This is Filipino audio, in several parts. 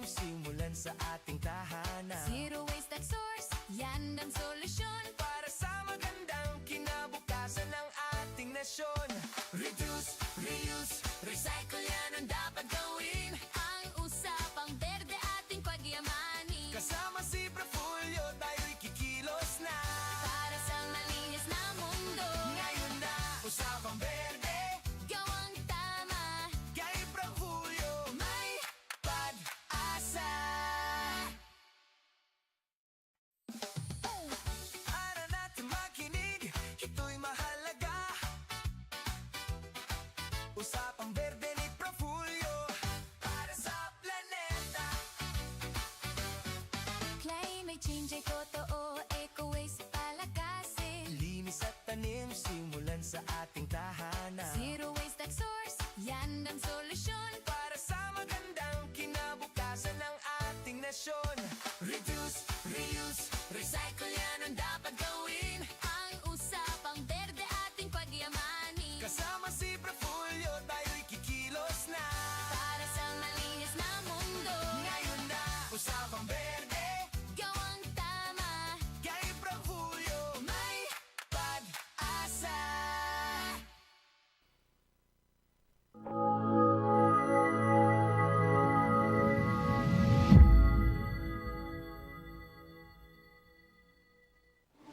simulan sa ating tahanan. Zero waste at source, yan ang solusyon Para sa magandang kinabukasan ng ating nasyon. Reduce, reuse, recycle yan ang dapat gawin. ang usapang berde ating pagyamanin. Kasama si Prafulyo tayo'y kikilos na. Para sa malinis na mundo, Ngayon na, usapang berde, gawang tama, kay Prafulyo may pag-asa. Ara natin makinig, ito'y mahalaga. Usapang berde ni Prafulyo, para sa planeta. climate change ay totoo, eco waste palakasin. Linis at tanim, simulan sa ating tahanan. Zero waste at source, yan ang solusyon Para sa magandang kinabukasan ng ating nasyon. Reduce, reuse, recycle yan ang dapat gawin. ang usapang berde ating pagyamanin. Kasama si Prafulyo tayo'y kikilos na. Para sa malinis na mundo, Ngayon na, usapang berde, gawang tama, kay Prafulyo may pag-asa.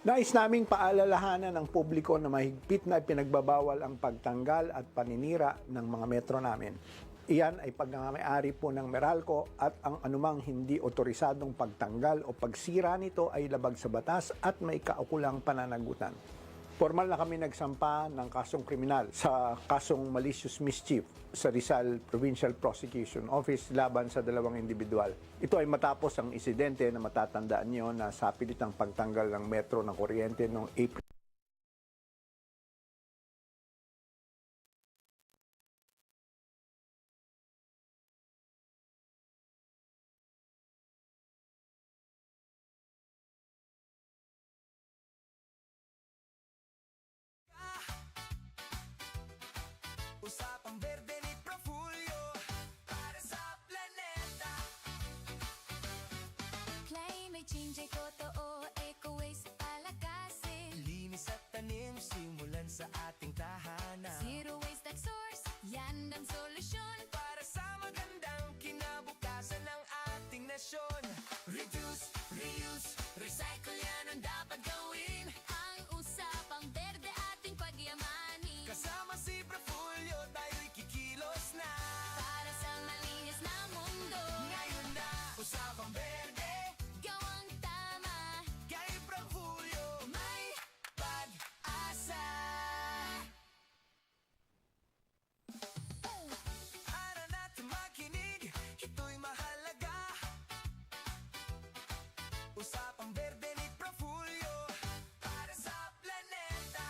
Nais naming paalalahanan ng publiko na mahigpit na pinagbabawal ang pagtanggal at paninira ng mga metro namin. Iyan ay pagmamayari po ng Meralco at ang anumang hindi otorisadong pagtanggal o pagsira nito ay labag sa batas at may kaukulang pananagutan. Formal na kami nagsampa ng kasong kriminal sa kasong malicious mischief sa Rizal Provincial Prosecution Office laban sa dalawang individual. Ito ay matapos ang insidente na matatandaan niyo na sa pilitang pagtanggal ng metro ng kuryente noong April. Usapang berde ni Prafulyo, para sa planeta. climate change ay totoo, eco waste palakasin. Linis at tanim, simulan sa ating tahanan. Zero waste at source, yan ang solusyon Para sa magandang kinabukasan ng ating nasyon. Reduce, reuse, recycle yan ang dapat gawin. ang usapang berde ating pagyamanin. Kasama si Prafulyo tayo'y kikilos na. Para sa malinis na mundo, Ngayon na, usapang berde, gawang tama, kay Prafulyo may pag-asa. Ara natin makinig, ito'y mahalaga. Usapang berde ni Prafulyo, para sa planeta.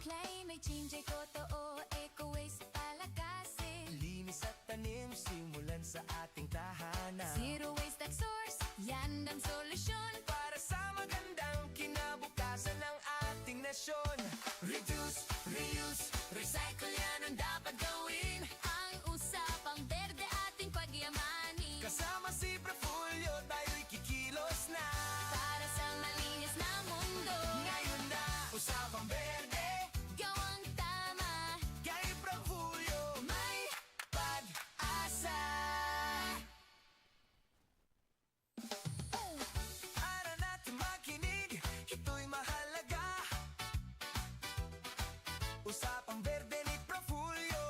climate change ay totoo, eco waste palakasin. Linis at tanim, simulan sa ating tahanan. Zero waste at source, yan ang solusyon Para sa magandang kinabukasan ng ating nasyon. Reduce, reuse, recycle yan ang dapat gawin. ang usapang berde ating pagyamanin. Kasama si Prafulyo tayo'y kikilos na. Para sa malinis na mundo, Ngayon na, usapang berde, gawang tama, kay Prafulyo may pag-asa. Ara natin makinig, ito'y mahalaga. Usapang berde ni Prafulyo,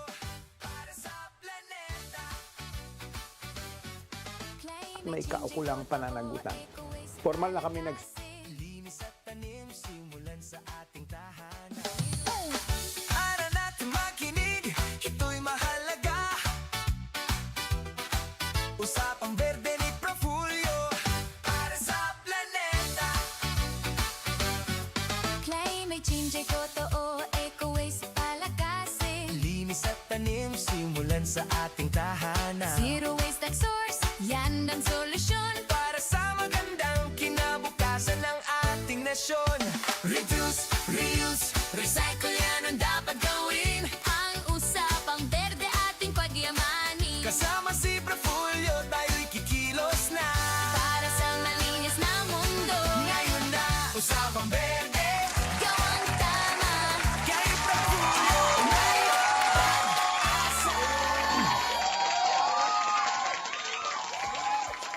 para sa planeta. climate May change ay kaukulang totoo, pananagutan. eco waste Formal na kami nag palakasin. Linis at tanim, simulan sa ating tahanan. Ara natin makinig, ito'y mahalaga. Usapang berde ni Prafulyo, para sa planeta. climate change ay totoo, eco waste palakasin. Linis at tanim, simulan sa ating tahanan. Zero waste at source, yan ang solusyon Para sa magandang kinabukasan ng ating nasyon. Reduce, reuse, recycle yan ang dapat gawin. ang usapang berde ating pagyamanin. Kasama si Prafulyo usapang berde. Gawang tama. Kahit na puno may pag-asa.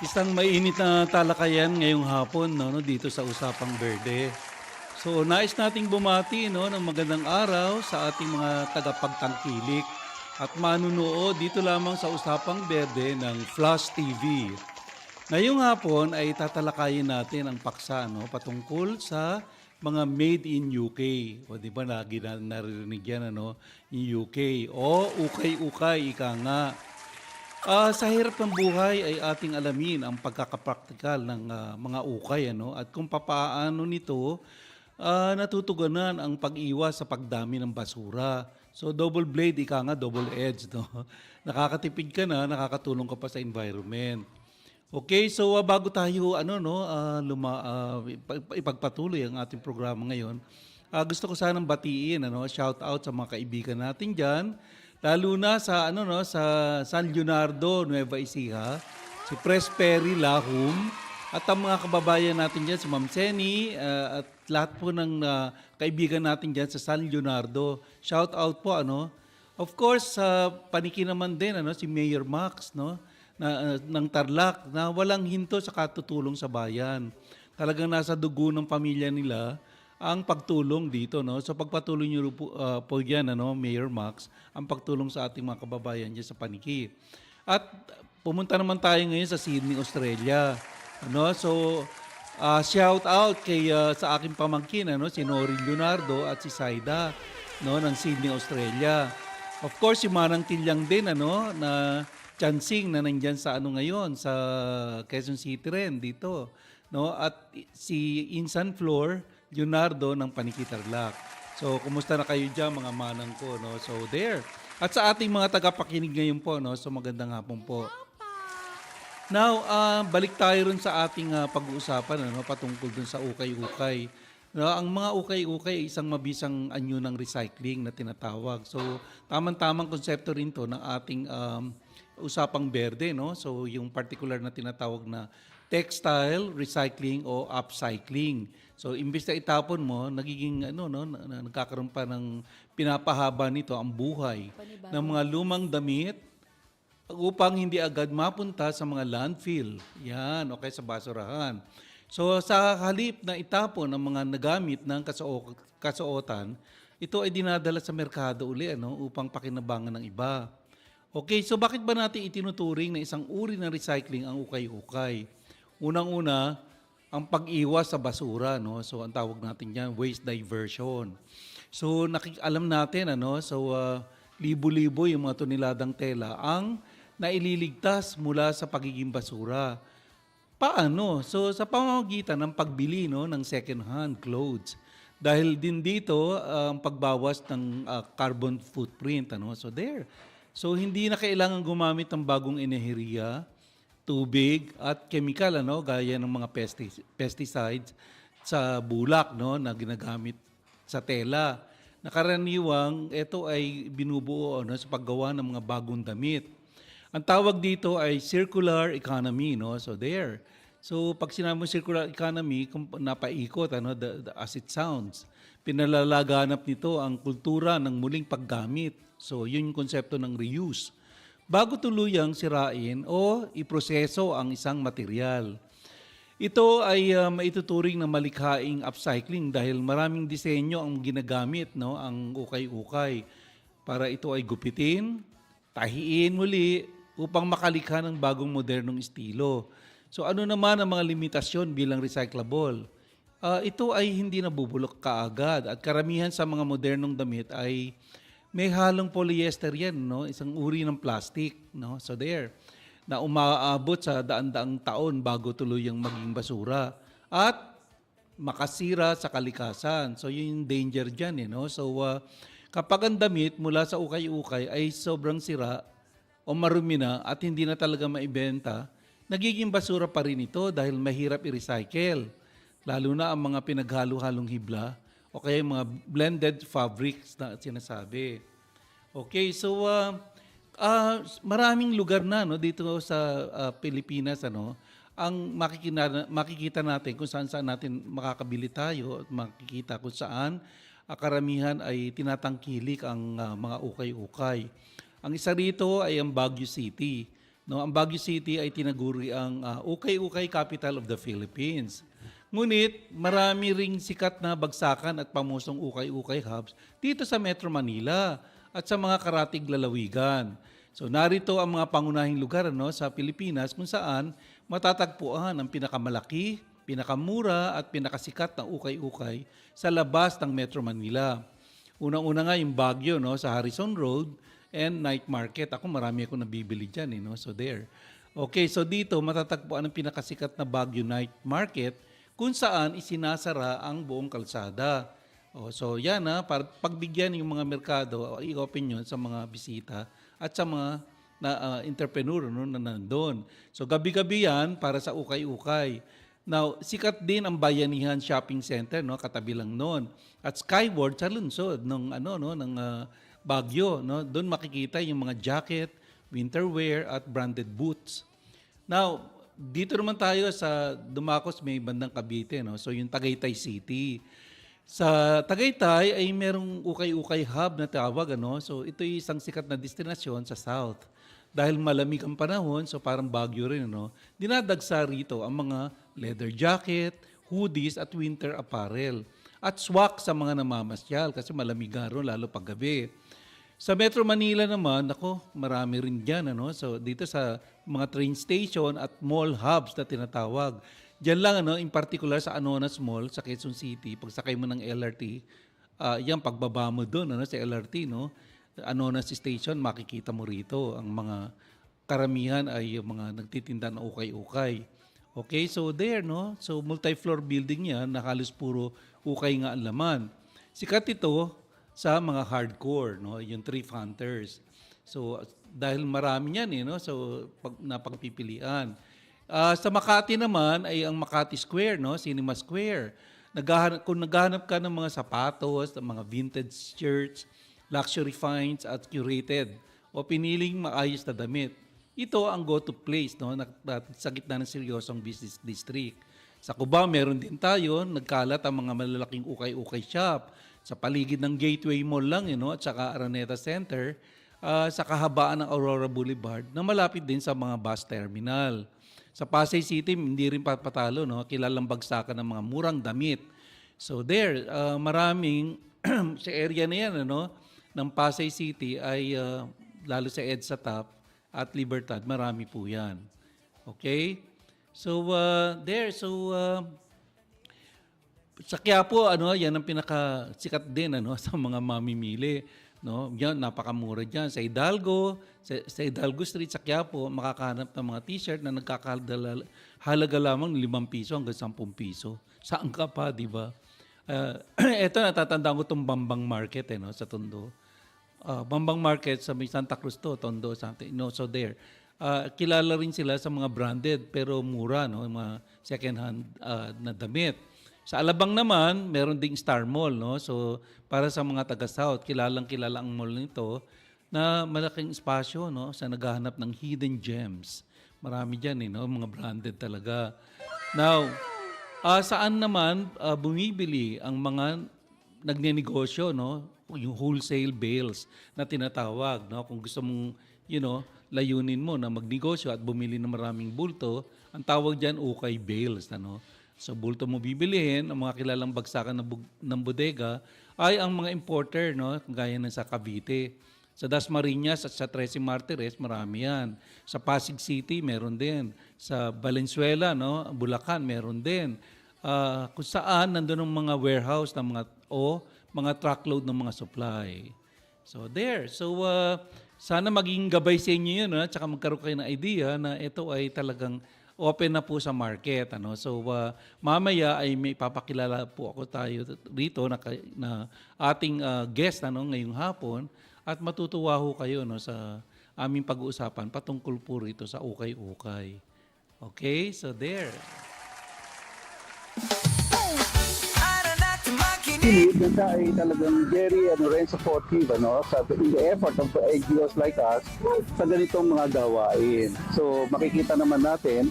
Isang mainit na talakayan ngayong hapon dito sa Usapang Berde. So nais nating bumati ng magandang araw sa ating mga tagapagtangkilik at manunood dito lamang sa Usapang Berde ng Flash TV. Ngayong hapon ay tatalakayin natin ang paksa patungkol sa mga made in UK. O di ba lagi na narinig yan in UK. O ukay-ukay, ika nga. Sa hirap ng buhay ay ating alamin ang pagkakapraktikal ng mga ukay at kung papaano nito natutugunan ang pag-iwas sa pagdami ng basura. So double blade, ika nga double edge. Nakakatipid ka na, nakakatulong ka pa sa environment. Okay, so bago tayo ipagpatuloy ang ating programa ngayon, gusto ko sanang batiin shout out sa mga kaibigan natin diyan, lalo na sa sa San Leonardo, Nueva Ecija, si Pres Perry Lahum at ang mga kababayan natin diyan, si Ma'am Seni at lahat po ng kaibigan natin diyan sa San Leonardo. Shout out po Of course, sa paniki naman din si Mayor Max ng Tarlac na walang hinto sa katutulong sa bayan. Talagang nasa dugo ng pamilya nila ang pagtulong dito. So pagpatuloy niyo po yan, Mayor Max, ang pagtulong sa ating mga kababayan dyan sa paniki. At pumunta naman tayo ngayon sa Sydney, Australia. So shout out sa aking pamangkin, si Nori Leonardo at si Saida ng Sydney, Australia. Of course, si Manang Tilyang din na Chansing na nandyan sa ngayon, sa Quezon City rin dito. At si Insan Flor Leonardo ng Paniki Tarlac. So, kumusta na kayo dyan mga manang ko? So, there. At sa ating mga tagapakinig ngayon po, so magandang hapon po. Now, balik tayo rin sa ating pag-uusapan patungkol dun sa ukay-ukay. Ang mga ukay-ukay ay isang mabisang anyo ng recycling na tinatawag. So, tamang-tamang konsepto rin to ng ating Usapang Berde, So, yung particular na tinatawag na textile recycling o upcycling. So, imbes na itapon mo, nagiging nagkakaroon pa ng pinapahaba nito ang buhay ng mga lumang damit upang hindi agad mapunta sa mga landfill. Yan, okay, sa basurahan. So, sa halip na itapon ang mga nagamit ng kasuotan, ito ay dinadala sa merkado uli upang pakinabangan ng iba. Okay, so bakit ba natin itinuturing na isang uri ng recycling ang ukay-ukay? Unang-una, ang pag-iwas sa basura, So, ang tawag natin diyan, waste diversion. So, alam natin, libo-libo yung mga toneladang tela ang naililigtas mula sa pagiging basura. Paano? So, sa pamamagitan ng pagbili ng second-hand clothes. Dahil din dito, ang pagbawas ng carbon footprint. So, there. So, hindi na kailangan gumamit ng bagong enerhiya, tubig, at chemical, gaya ng mga pesticides sa bulak, na ginagamit sa tela. Nakaraniwang, ito ay binubuo sa paggawa ng mga bagong damit. Ang tawag dito ay circular economy, So, there. So, pag sinabi mo circular economy, napaikot, as it sounds. Pinalalaganap nito ang kultura ng muling paggamit. So, yun yung konsepto ng reuse. Bago tuluyang sirain o iproseso ang isang material. Ito ay maituturing na malikhaing upcycling dahil maraming disenyo ang ginagamit, ang ukay-ukay. Para ito ay gupitin, tahiin muli upang makalikha ng bagong modernong estilo. So ano naman ang mga limitasyon bilang recyclable? Ito ay hindi nabubulok kaagad at karamihan sa mga modernong damit ay may halong polyester yan, isang uri ng plastic. So there, na umaabot sa daan-daang taon bago tuluyang maging basura at makasira sa kalikasan. So yun yung danger dyan. So kapag ang damit mula sa ukay-ukay ay sobrang sira o marumi na at hindi na talaga maibenta, nagiging basura pa rin ito dahil mahirap i-recycle. Lalo na ang mga pinaghalo-halong hibla o kaya yung mga blended fabrics na sinasabi. Okay, so maraming lugar na dito sa Pilipinas ang makikita natin kung saan natin makakabili tayo at makikita kung saan karamihan ay tinatangkilik ang mga ukay-ukay. Ang isa rito ay ang Baguio City. No, ang Baguio City ay tinaguri ang ukay-ukay capital of the Philippines. Ngunit marami ring sikat na bagsakan at pamusong ukay-ukay hubs dito sa Metro Manila at sa mga karatig lalawigan. So narito ang mga pangunahing lugar sa Pilipinas kung saan matatagpuan ang pinakamalaki, pinakamura at pinakasikat na ukay-ukay sa labas ng Metro Manila. Unang-una nga yung Baguio sa Harrison Road and Night Market. Marami ako nabibili dyan. So there. Okay, so dito matatagpuan ang pinakasikat na Baguio Night Market kung saan isinasara ang buong kalsada. So yan para pagbigyan yung mga merkado, i-open yun sa mga bisita at sa mga entrepreneur na nandun. So gabi-gabi yan para sa ukay-ukay. Now, sikat din ang Bayanihan Shopping Center, katabi lang noon. At skyward sa lungsod ng Baguio, doon makikita yung mga jacket, winter wear at branded boots. Now, dito naman tayo sa Dumakos, may bandang Cavite, so yung Tagaytay City. Sa Tagaytay ay merong ukay-ukay hub na tawag, so ito ay isang sikat na destinasyon sa South. Dahil malamig ang panahon, so parang Baguio rin, dinadagsa rito ang mga leather jacket, hoodies at winter apparel. At swak sa mga namamasyal kasi malamig nga ron, lalo pag gabi. Sa Metro Manila naman, marami rin dyan. So dito sa mga train station at mall hubs na tinatawag. Diyan lang, in particular sa Anonas Mall sa Quezon City, pagsakay mo ng LRT, yan, pagbaba mo doon sa LRT, Anonas Station, makikita mo rito. Ang mga karamihan ay yung mga nagtitinda ng ukay-ukay. Okay, so there, So multi-floor building yan, na halos puro ukay nga ang laman. Sikat ito sa mga hardcore, yung thrift hunters. So dahil marami yan, so napagpipilian. Sa Makati naman ay ang Makati Square, Cinema Square. Kung naghahanap ka ng mga sapatos, ng mga vintage shirts, luxury finds at curated o piniling maayos na damit, ito ang go-to place sa gitna ng seryosong business district. Sa Cubao, meron din tayo, nagkalat ang mga malalaking ukay-ukay shop sa paligid ng Gateway Mall lang at saka Araneta Center sa kahabaan ng Aurora Boulevard na malapit din sa mga bus terminal. Sa Pasay City, hindi rin papatalo, kilalang bagsakan ng mga murang damit. So there, maraming sa area na yan, ng Pasay City ay lalo sa EDSA Top at Libertad, marami po yan. Okay? So there, sa Quiapo, yan ang pinakasikat din sa mga mamimili. Yan, napakamura dyan. Sa Hidalgo Street, sa Quiapo, makakahanap ng mga t-shirt na nagkakahalaga lamang ng 5 piso hanggang 10 piso. Saan ka pa, di ba? Ito, natatandaan ko itong Bambang Market sa Tondo. Bambang Market sa may Santa Cruz Tondo, something. So there. Kilala rin sila sa mga branded pero mura, mga second-hand na damit. Sa Alabang naman, meron ding Star Mall, So para sa mga taga-South, kilalang-kilala ang mall nito na malaking espasyo, sa naghahanap ng hidden gems. Marami diyan, mga branded talaga. Now, saan naman bumibili ang mga nagnenegosyo, yung wholesale bales na tinatawag, Kung gusto mong, layunin mo na magnegosyo at bumili ng maraming bulto, ang tawag diyan ukay bales, So bulto mo bibilihin, ang mga kilalang bagsakan ng bodega ay ang mga importer, gaya ng sa Cavite. Sa Dasmariñas at sa 13 Martires, marami yan. Sa Pasig City, meron din. Sa Valenzuela, Bulacan, meron din. Kung saan, nandun ang mga warehouse ng mga truckload ng mga supply. So there. So sana maging gabay sa inyo yun, at saka magkaroon kayo ng idea na ito ay talagang open na po sa market. So mamaya ay may papakilala po ako tayo rito na ating guest ngayong hapon at matutuwa ho kayo sa aming pag-uusapan patungkol po rito sa ukay-ukay. Okay? So there. Ara natin makinig. Siya ay talagang very supportive sa in the effort of NGOs like us sa ganitong mga gawain. So makikita naman natin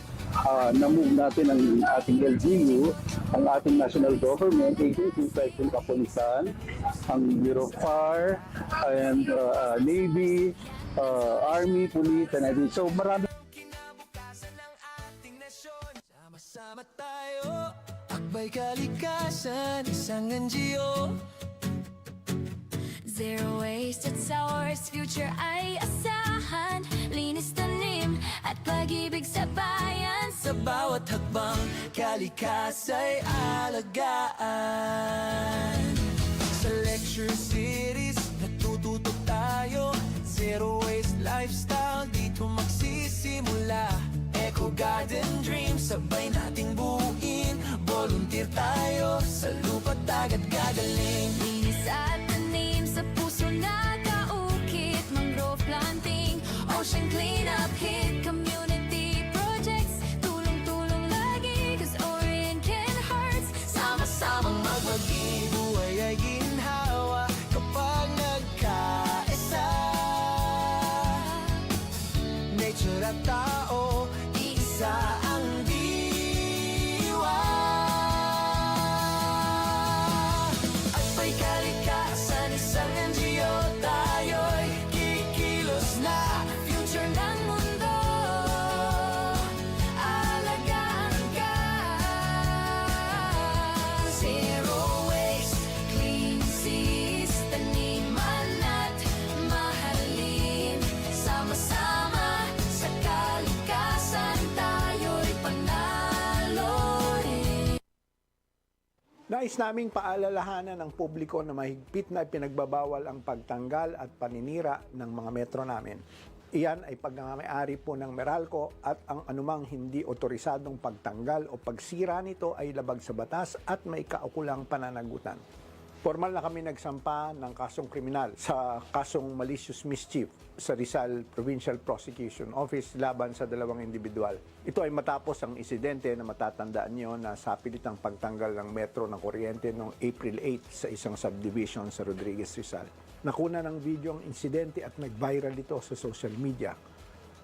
na-move natin ang ating LGU, ang ating national government agencies like yung Kapulisan, ang Bureau of Fire, and Navy, Army, Police, and everything. So marami Kinabukasan ng ating nasyon. Sama-sama tayo, akbay kalikasan, isang NGO. Zero waste at ours, future ay asahan. Linis tanim at pag-ibig sa bayan. Sa bawat hakbang, kalikasa'y alagaan. Sa lecture series, natututo tayo. Zero waste lifestyle, dito magsisimula. Eco Garden Dreams, sabay nating buuin. Volunteer tayo, sa lupa dagat gagaling. Linis at tanim sa puso na kaukit. Mangrove planting, ocean cleanup hit. Community projects, tulong-tulong lagi. 'Cause Orient can hurt. Sama-samang magbagi, buhay ay ginhawa kapag nagkaisa. Nature at tao, isa ang diwa. At may kalikasan, isang NGO, tayo'y kikilos na. Future ng mundo, alagaan ka. Zero waste, clean seas, taniman at mahalin. Sama-sama sa kalikasan, tayo'y panalo rin. Nais naming paalalahanan ng publiko na mahigpit na pinagbabawal ang pagtanggal at paninira ng mga metro namin. Iyan ay pagmamayari po ng Meralco at ang anumang hindi otorisadong pagtanggal o pagsira nito ay labag sa batas at may kaukulang pananagutan. Formal na kami nagsampa ng kasong kriminal sa kasong malicious mischief sa Rizal Provincial Prosecution Office laban sa dalawang individual. Ito ay matapos ang insidente na matatandaan niyo na sa pilitang pagtanggal ng metro ng kuryente noong April 8 sa isang subdivision sa Rodriguez, Rizal. Nakuna ng video ang insidente at nag-viral ito sa social media.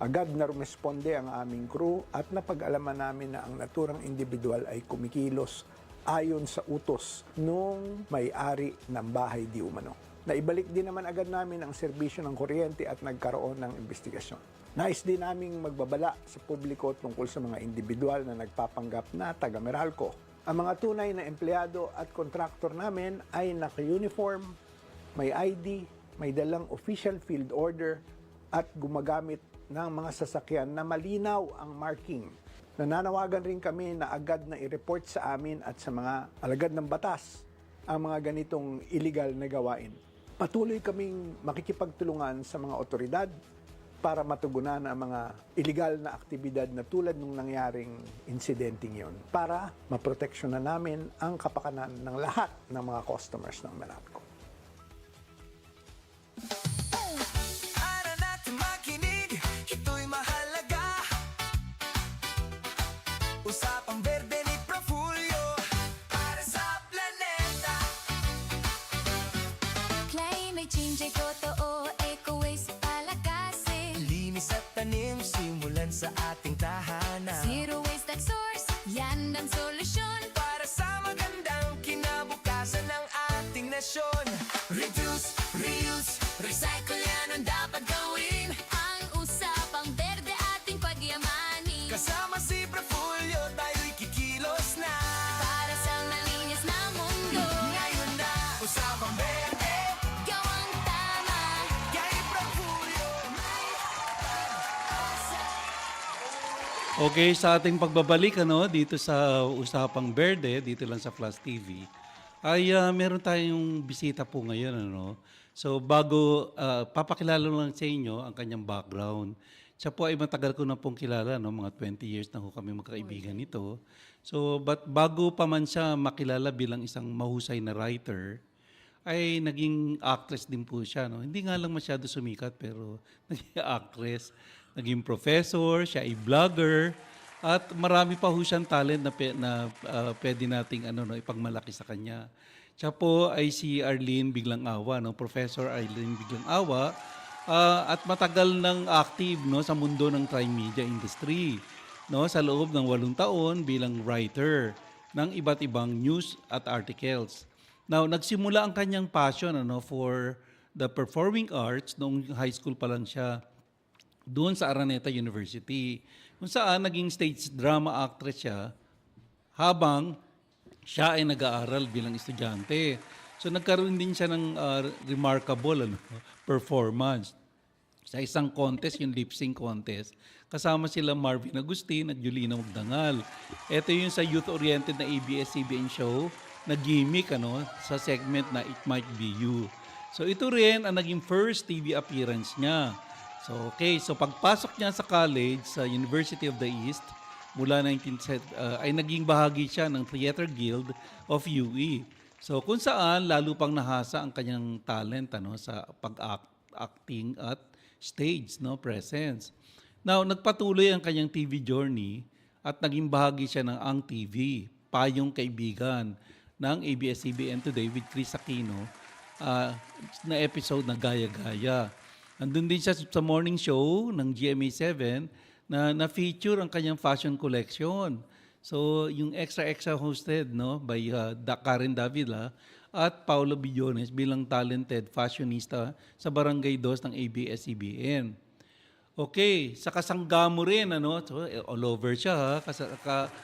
Agad na rumesponde ang aming crew at napag-alaman namin na ang naturang individual ay kumikilos ayon sa utos nung may-ari ng bahay di umano. Naibalik din naman agad namin ang serbisyo ng kuryente at nagkaroon ng investigasyon. Nais din naming magbabala sa publiko tungkol sa mga individual na nagpapanggap na taga Meralco. Ang mga tunay na empleyado at kontraktor namin ay naka-uniform, may ID, may dalang official field order at gumagamit ng mga sasakyan na malinaw ang marking. Nananawagan rin kami na agad na i-report sa amin at sa mga alagad ng batas ang mga ganitong illegal na gawain. Patuloy kaming makikipagtulungan sa mga otoridad para matugunan ang mga illegal na aktibidad na tulad ng nangyaring insidenteng yon para maproteksyonan namin ang kapakanan ng lahat ng mga customers ng Meralco. Ara natin makinig, ito'y mahalaga. Usapang Berde ni Profulyo, para sa planeta. Climate change ay totoo, eco waste palakasin. Linis at tanim, simulan sa ating tahanan. Zero waste at source, yan ang solusyon. Para sa magandang kinabukasan ng ating nasyon. Reduce, reuse, recycle yan ang dapat gawin. Ang usapang berde ating pagyamanin. Kasama si Profulyo, tayo'y kikilos na. Para sa malinis na mundo, Ngayon na, usapang Berde, gawang tama. kay Profulyo. Okay, sa ating pagbabalik dito sa Usapang Berde, dito lang sa Flash TV, ay meron tayong bisita po ngayon. So bago, papakilala lang sa inyo ang kanyang background. Siya po ay matagal ko na pong kilala, mga 20 years na ho kami magkaibigan nito. So, but bago pa man siya makilala bilang isang mahusay na writer, ay naging actress din po siya. Hindi nga lang masyado sumikat, pero naging actress, naging professor, siya ay vlogger, at marami pa ho siyang talent na, pwede nating ipagmalaki sa kanya. Siya po ay si Arlene Biglang Awa, Professor Arlene Biglang Awa, at matagal nang active sa mundo ng trimedia industry. no, sa loob ng 8 taon bilang writer ng iba't ibang news at articles. Now, nagsimula ang kanyang passion for the performing arts noong high school pa lang siya doon sa Araneta University, kung saan naging stage drama actress siya habang siya ay nag-aaral bilang estudyante. So nagkaroon din siya ng remarkable performance sa isang contest, yung lip sync contest. Kasama sila Marvin Agustin at Julina Magdangal. Ito yung sa youth-oriented na ABS-CBN show na gimmick sa segment na It Might Be You. So ito rin ang naging first TV appearance niya. So pagpasok niya sa college sa University of the East, mula 1970 ay naging bahagi siya ng Theater Guild of UE. So kung saan lalo pang nahasa ang kanyang talent sa pag-acting at stage presence. Now nagpatuloy ang kanyang TV journey at naging bahagi siya ng Ang TV, Payong Kaibigan ng ABS-CBN Today with Chris Aquino na episode na Gaya-Gaya. Andun din siya sa morning show ng GMA7 na feature ang kanyang fashion collection. So, yung extra hosted by Karen Davila at Paolo Billones bilang talented fashionista sa Barangay 2 ng ABS-CBN. Okay, sa Kasanggamo rin, so, all over siya,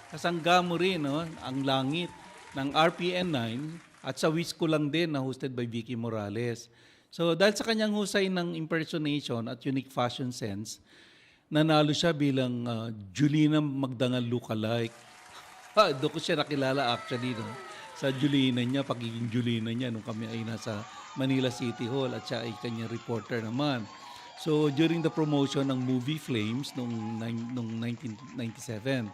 Kasanggamo rin, ang langit ng RPN 9 at sa Wisco lang din na hosted by Vicky Morales. So, dahil sa kanyang husay ng impersonation at unique fashion sense, nanalo siya bilang Julina Magdangal lookalike. Doon ko siya nakilala actually, sa Julina niya, pagiging Julina niya nung kami ay nasa Manila City Hall at siya ay kanyang reporter naman. So during the promotion ng movie Flames noong 1997,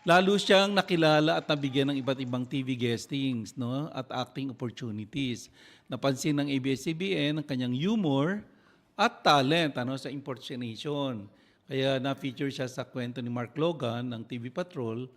lalo siyang nakilala at nabigyan ng iba't ibang TV guestings at acting opportunities. Napansin ng ABS-CBN ang kanyang humor at talent sa impersonation. Kaya na-feature siya sa kwento ni Mark Logan ng TV Patrol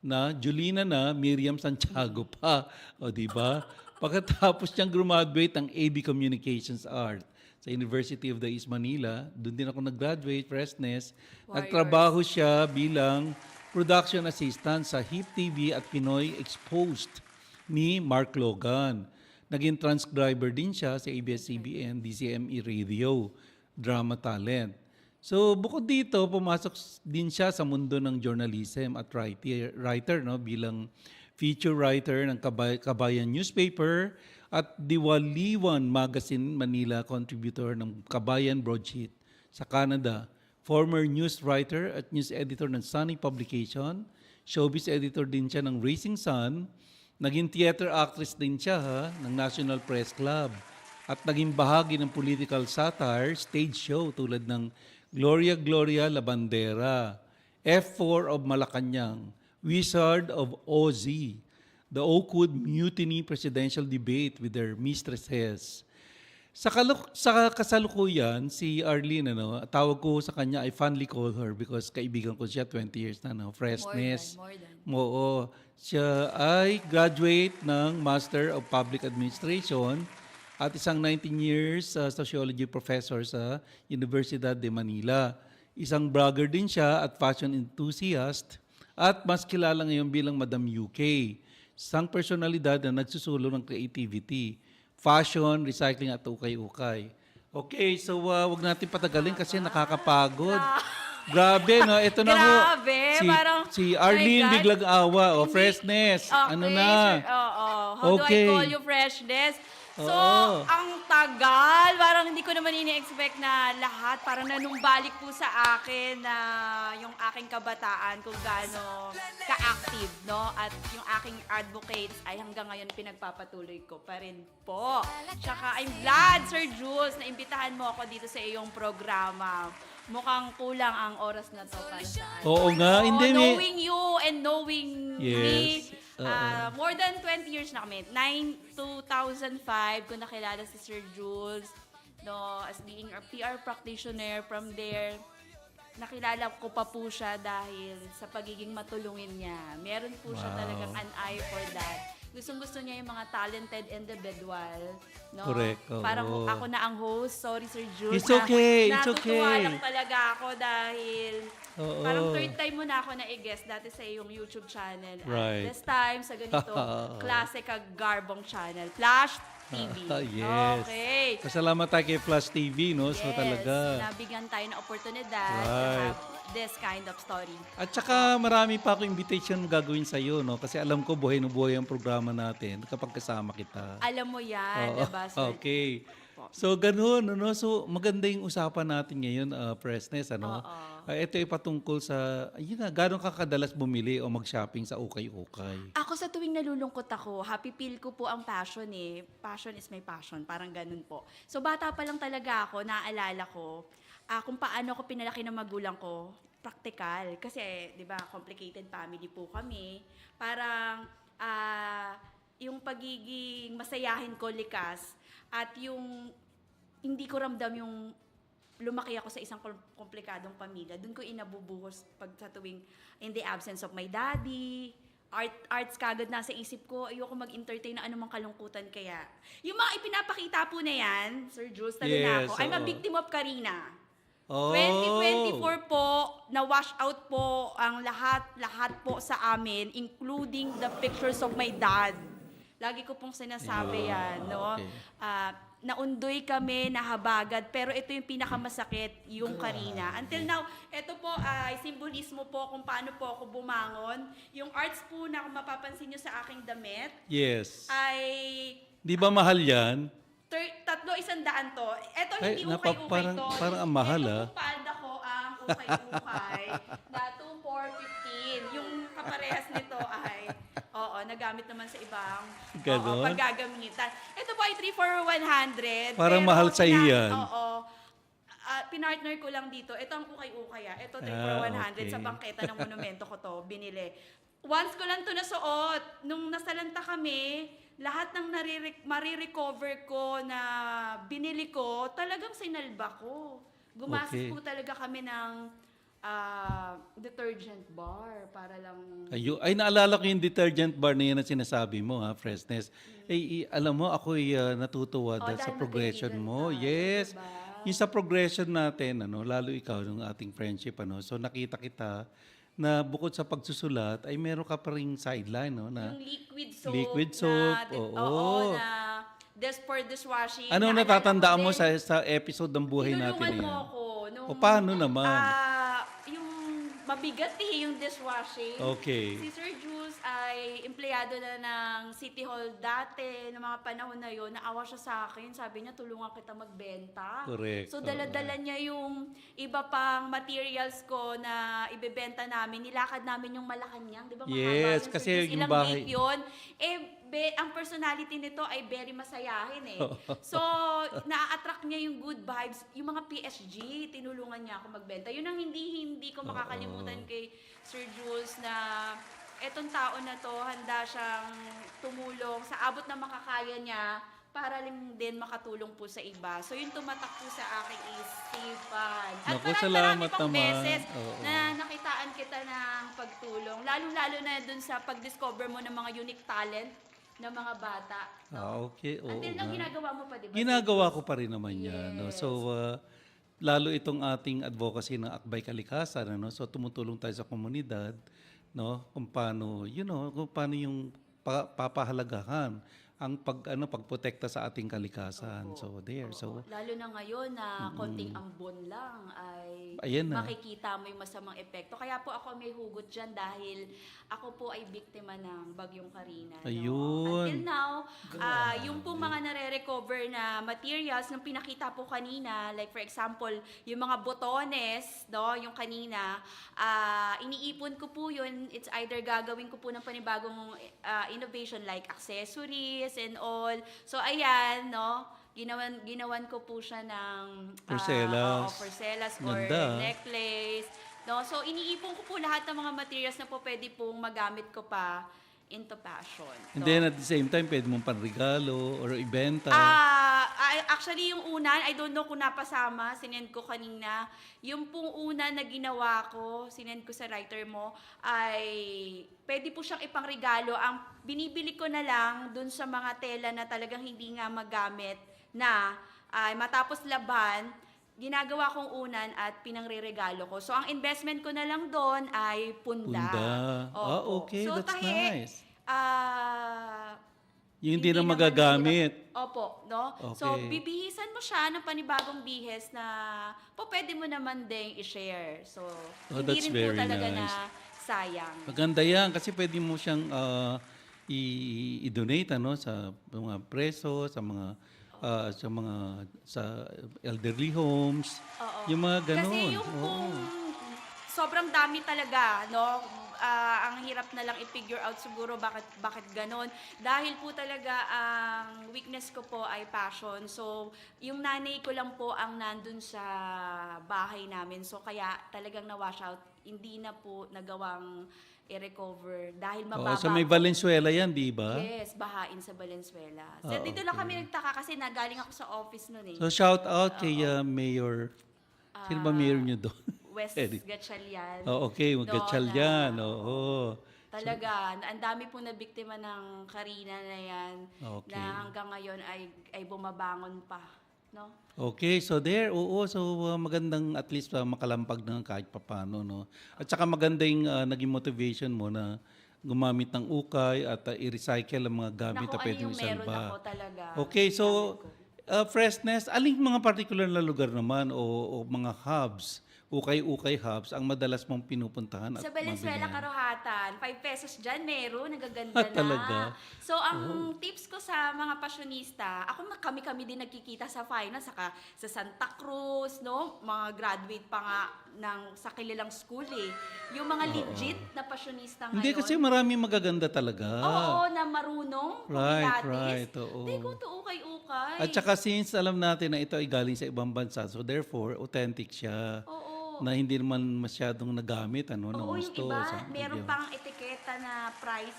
na Julina na Miriam Santiago pa. O di ba? Pagkatapos niyang graduate ng AB Communications Art sa University of the East Manila, doon din ako nag-graduate, Fresnes. Nagtrabaho siya bilang production assistant sa Hip TV at Pinoy Exposed ni Mark Logan. Naging transcriber din siya sa ABS-CBN, DCME Radio, drama talent. So bukod dito, pumasok din siya sa mundo ng journalism at writer bilang feature writer ng Kabayan Newspaper at Diwaliwan Magazine Manila, contributor ng Kabayan Broadsheet sa Canada, former news writer at news editor ng Sunny Publication, showbiz editor din siya ng Racing Sun, naging theater actress din siya ng National Press Club at naging bahagi ng political satire stage show tulad ng Gloria La Bandera, F4 of Malacanang, Wizard of Oz, the Oakwood Mutiny Presidential Debate with their mistresses. Sa kasalukuyan, si Arlene, tawag ko sa kanya, I fondly call her because kaibigan ko siya 20 years na, Freshness. More than. Oo. Siya ay graduate ng Master of Public Administration at isang 19 years sociology professor sa Universidad de Manila. Isang blogger din siya at fashion enthusiast at mas kilala ngayon bilang Madam UK. Isang personalidad na nagsusulong ng creativity, fashion, recycling at ukay-ukay. Okay, so wag natin patagalin kasi nakakapagod. Grabe, Ito na ho. Grabe, parang, Si oh my Arlene God. biglang awa. Freshness. Okay, Ano na? Oo. How Okay. do I call you Freshness? So, Oo. ang tagal. Parang hindi ko naman ini-expect na lahat. Parang nanumbalik po sa akin na yung aking kabataan kung gaano ka-active, At yung aking advocates ay hanggang ngayon pinagpapatuloy ko pa rin po. Tsaka I'm glad, Sir Jules, na imbitahan mo ako dito sa iyong programa. Mukhang kulang ang oras na to para sa akin. Oo nga. Hindi, Knowing you and knowing me, Yes. more than 20 years na kami. 2005 ko nakilala si Sir Jules, as being a PR practitioner. From there, nakilala ko pa po siya dahil sa pagiging matulungin niya. Meron po siya talagang an eye for that. Gustong-gusto niya yung mga talented individual No? Correct, oo. Parang ako na ang host. Sorry, Sir Jules. It's okay, it's Natutuwa okay. lang talaga ako dahil Oo. parang third time mo na ako na-i-guest dati sa iyong YouTube channel. At Right. this time, sa ganito, klase ka garbong channel. Flash TV. Yes. Okay. Pasalamat tayo kay Flash TV, no? So Yes, talaga. nabigyan tayo ng oportunidad to Right. have this kind of story. At saka marami pa ako invitation gagawin sa iyo, no? Kasi alam ko buhay na buhay ang programa natin kapag kasama kita. Alam mo yan, Oo, diba, Sir? okay. So ganun, ano? So maganda yung usapan natin ngayon, Freshness, ano? Ito ay patungkol sa, ayun nga, gano'n ka kadalas bumili o mag-shopping sa ukay-ukay? Ako sa tuwing nalulungkot ako, happy pill ko po ang passion eh. Passion is my passion, parang ganun po. So bata pa lang talaga ako, naaalala ko kung paano ako pinalaki ng magulang ko, practical. Kasi, di ba, complicated family po kami. Parang, yung pagiging masayahin ko likas at yung hindi ko ramdam yung lumaki ako sa isang komplikadong pamilya. Doon ko inabubuhos pag sa tuwing in the absence of my daddy, arts kagad nasa isip ko, ayoko mag-entertain na anumang kalungkutan kaya. Yung mga ipinapakita po na yan, Sir Jules, talo na Yes, ako, I'm a oo. victim of Karina. Oh. 2024 po, na-wash out po ang lahat po sa amin, including the pictures of my dad. Lagi ko pong sinasabi yan, no? okay. Naundoy kami, nahabagad, pero ito yung pinakamasakit, yung Karina. Until now, ito po ay simbolismo po kung paano po ako bumangon. Yung arts po na kung mapapansin nyo sa aking damit, Yes. ay Di ba mahal yan? 100 to. Ito Ay, hindi ukay-ukay to. parang ang mahal, Ito po palda ko ang ukay-ukay na 2,415. Yung kaparehas nito ay, nagamit naman sa ibang Ganon? paggagamitan. Ito po ay 3 for 100. Parang pero mahal sa iyan. Pinartner ko lang dito. Ito ang ukay-ukay. Ito 3 for 100 okay. sa bangketa ng monumento ko to. Binili. Once ko lang to nasuot. Nung nasalanta kami, lahat ng marirecover ko na binili ko, talagang sinalba ko. Gumastos Okay. po talaga kami ng detergent bar para lang... Ay, naalala ko yung detergent bar na yan na sinasabi mo, ha, Freshness. Alam mo, ako'y natutuwa dahil sa dahil progression matitigan mo. ka, Yes. diba? Yung sa progression natin, lalo ikaw, ng ating friendship, So nakita kita na bukod sa pagsusulat, ay meron ka pa ring sideline, na Yung liquid soap. Liquid soap, na, oo. na for dishwashing. Anong Naalala natatandaan ko mo din, sa episode ng buhay natin na tinulungan mo yan? ako. Nung, O paano naman? Yung mabigat yung dishwashing. Okay. Si Sir Jules ay empleyado na ng City Hall dati, ng mga panahon na yon. Naawa siya sa akin. Sabi niya, tulungan kita magbenta. Correct. So, dala-dala niya yung iba pang materials ko na ibebenta namin. Nilakad namin yung Malacanang. Di ba? Mahaba Yes, yun, Sir kasi Jules? yung Ilang bahay- week yun. Ang personality nito ay very masayahin eh. So, na-attract niya yung good vibes. Yung mga PSG, tinulungan niya ako magbenta. Yun ang hindi ko makakalimutan kay Sir Jules na etong tao na to, handa siyang tumulong sa abot na makakaya niya para din makatulong po sa iba. So, yung tumatak po sa aking isipan. At Naku, marami salamat pang naman. beses Oo. na nakitaan kita ng pagtulong. Lalo-lalo na dun sa pag-discover mo ng mga unique talent ng mga bata. Okay. Oo, Until now, nga. ginagawa mo pa, di ba? Ginagawa ko pa rin naman yan. Yes. So, lalo itong ating advocacy ng Akbay Kalikasan, So, tumutulong tayo sa komunidad, kung paano, kung paano yung papahalagahan ang pagprotekta sa ating kalikasan. So, there. So, Lalo na ngayon na konting ambon lang ay Ayan na. makikita mo yung masamang epekto. Kaya po ako may hugot dyan dahil ako po ay biktima ng Bagyong Karina. Ayun. Until now, yung po mga nare-recover na materials nung pinakita po kanina, like for example, yung mga botones, yung kanina, iniipon ko po yun. It's either gagawin ko po ng panibagong innovation like accessories and all. So, ayan, ginawan ko po siya ng Porcelas. porcelas or Ganda. necklace. So, iniipon ko po lahat ng mga materials na po pwede pong magamit ko pa into passion. and then at the same time, pwede mong panregalo or ibenta. Actually, yung unan, I don't know kung napasama, sinend ko kanina. Yung pong unan na ginawa ko, sinend ko sa writer mo, ay pwede po siyang ipangregalo. Ang binibili ko na lang dun sa mga tela na talagang hindi nga magamit na ay matapos laban, ginagawa kong unan at pinangre-regalo ko. So, ang investment ko na lang doon ay punda. Punda. Ah, Opo. okay. So, That's tahi, nice. ah, Yung hindi na naman magagamit. mahirap. Opo, no? So, Okay. bibihisan mo siya ng panibagong bihes na pwede mo naman ding i-share. So, Oh, hindi that's rin po very talaga nice. na sayang. Maganda yan kasi pwede mo siyang i-donate sa mga preso, sa elderly homes, Oo. yung mga ganun. Kasi yung Oo. kung sobrang dami talaga, no? Ang hirap na lang i-figure out siguro bakit ganon. Dahil po talaga ang weakness ko po ay passion. So, yung nanay ko lang po ang nandun sa bahay namin. So, kaya talagang na-wash out. Hindi na po nagawang i-recover dahil mababa. Sa may po. Valenzuela yan, di ba? Yes, bahain sa Valenzuela. So, Ah, dito lang okay. kami nagtaka kasi nagaling ako sa office nun eh. So shout out kay Mayor. Sino ba mayor nyo doon? West Eddie. Gatchalian. Okay, Gatchal Doon, yan. Oo. Talaga, ang dami po na biktima ng Karina na yan Okay. na hanggang ngayon ay bumabangon pa, no? Okay, so there, oo, so magandang at least makalampag na kahit papano, no? At saka maganda yung naging motivation mo na gumamit ng ukay at i-recycle ang mga gamit Naku, na ano pwedeng yung meron isalba. ako talaga. Okay, so Gamit ko. freshness, aling mga particular na lugar naman o mga hubs, ukay-ukay hubs, ang madalas mong pinupuntahan at Sa Valenzuela, mabilihan? Karohatan, 5 pesos dyan, meron, nagaganda na. Talaga? So, ang tips ko sa mga pasyonista, kami din nagkikita sa finance, saka sa Santa Cruz, no? Mga graduate pa nga sa kilalang school eh. Yung mga legit na pasyonista ngayon. Hindi kasi maraming magaganda talaga. Oo, na marunong, Right, pumilatis. right, oo. They go to ukay-ukay. At saka since alam natin na ito ay galing sa ibang bansa, so therefore, authentic siya. Oo. Na hindi naman masyadong nagamit, ng Oo, yung gusto. iba, sa- meron yun. pang etiketa na price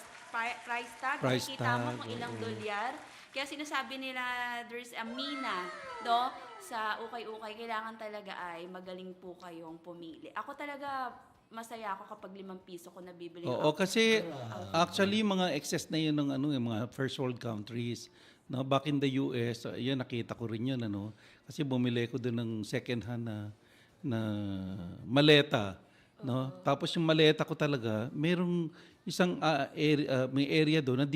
tag. Price Makikita mo tag, kung ilang oo. dolyar. Kaya sinasabi nila, there's a mina, no? Sa ukay-ukay, kailangan talaga ay magaling po kayong pumili. Ako talaga, masaya ako kapag 5 piso ko nabibili. Oo, kasi actually mga excess na yun ng yung mga first world countries. No, back in the US, yan nakita ko rin yun Kasi bumili ko doon ng second hand na maleta, no? Tapos yung maleta ko talaga, merong isang may area doon na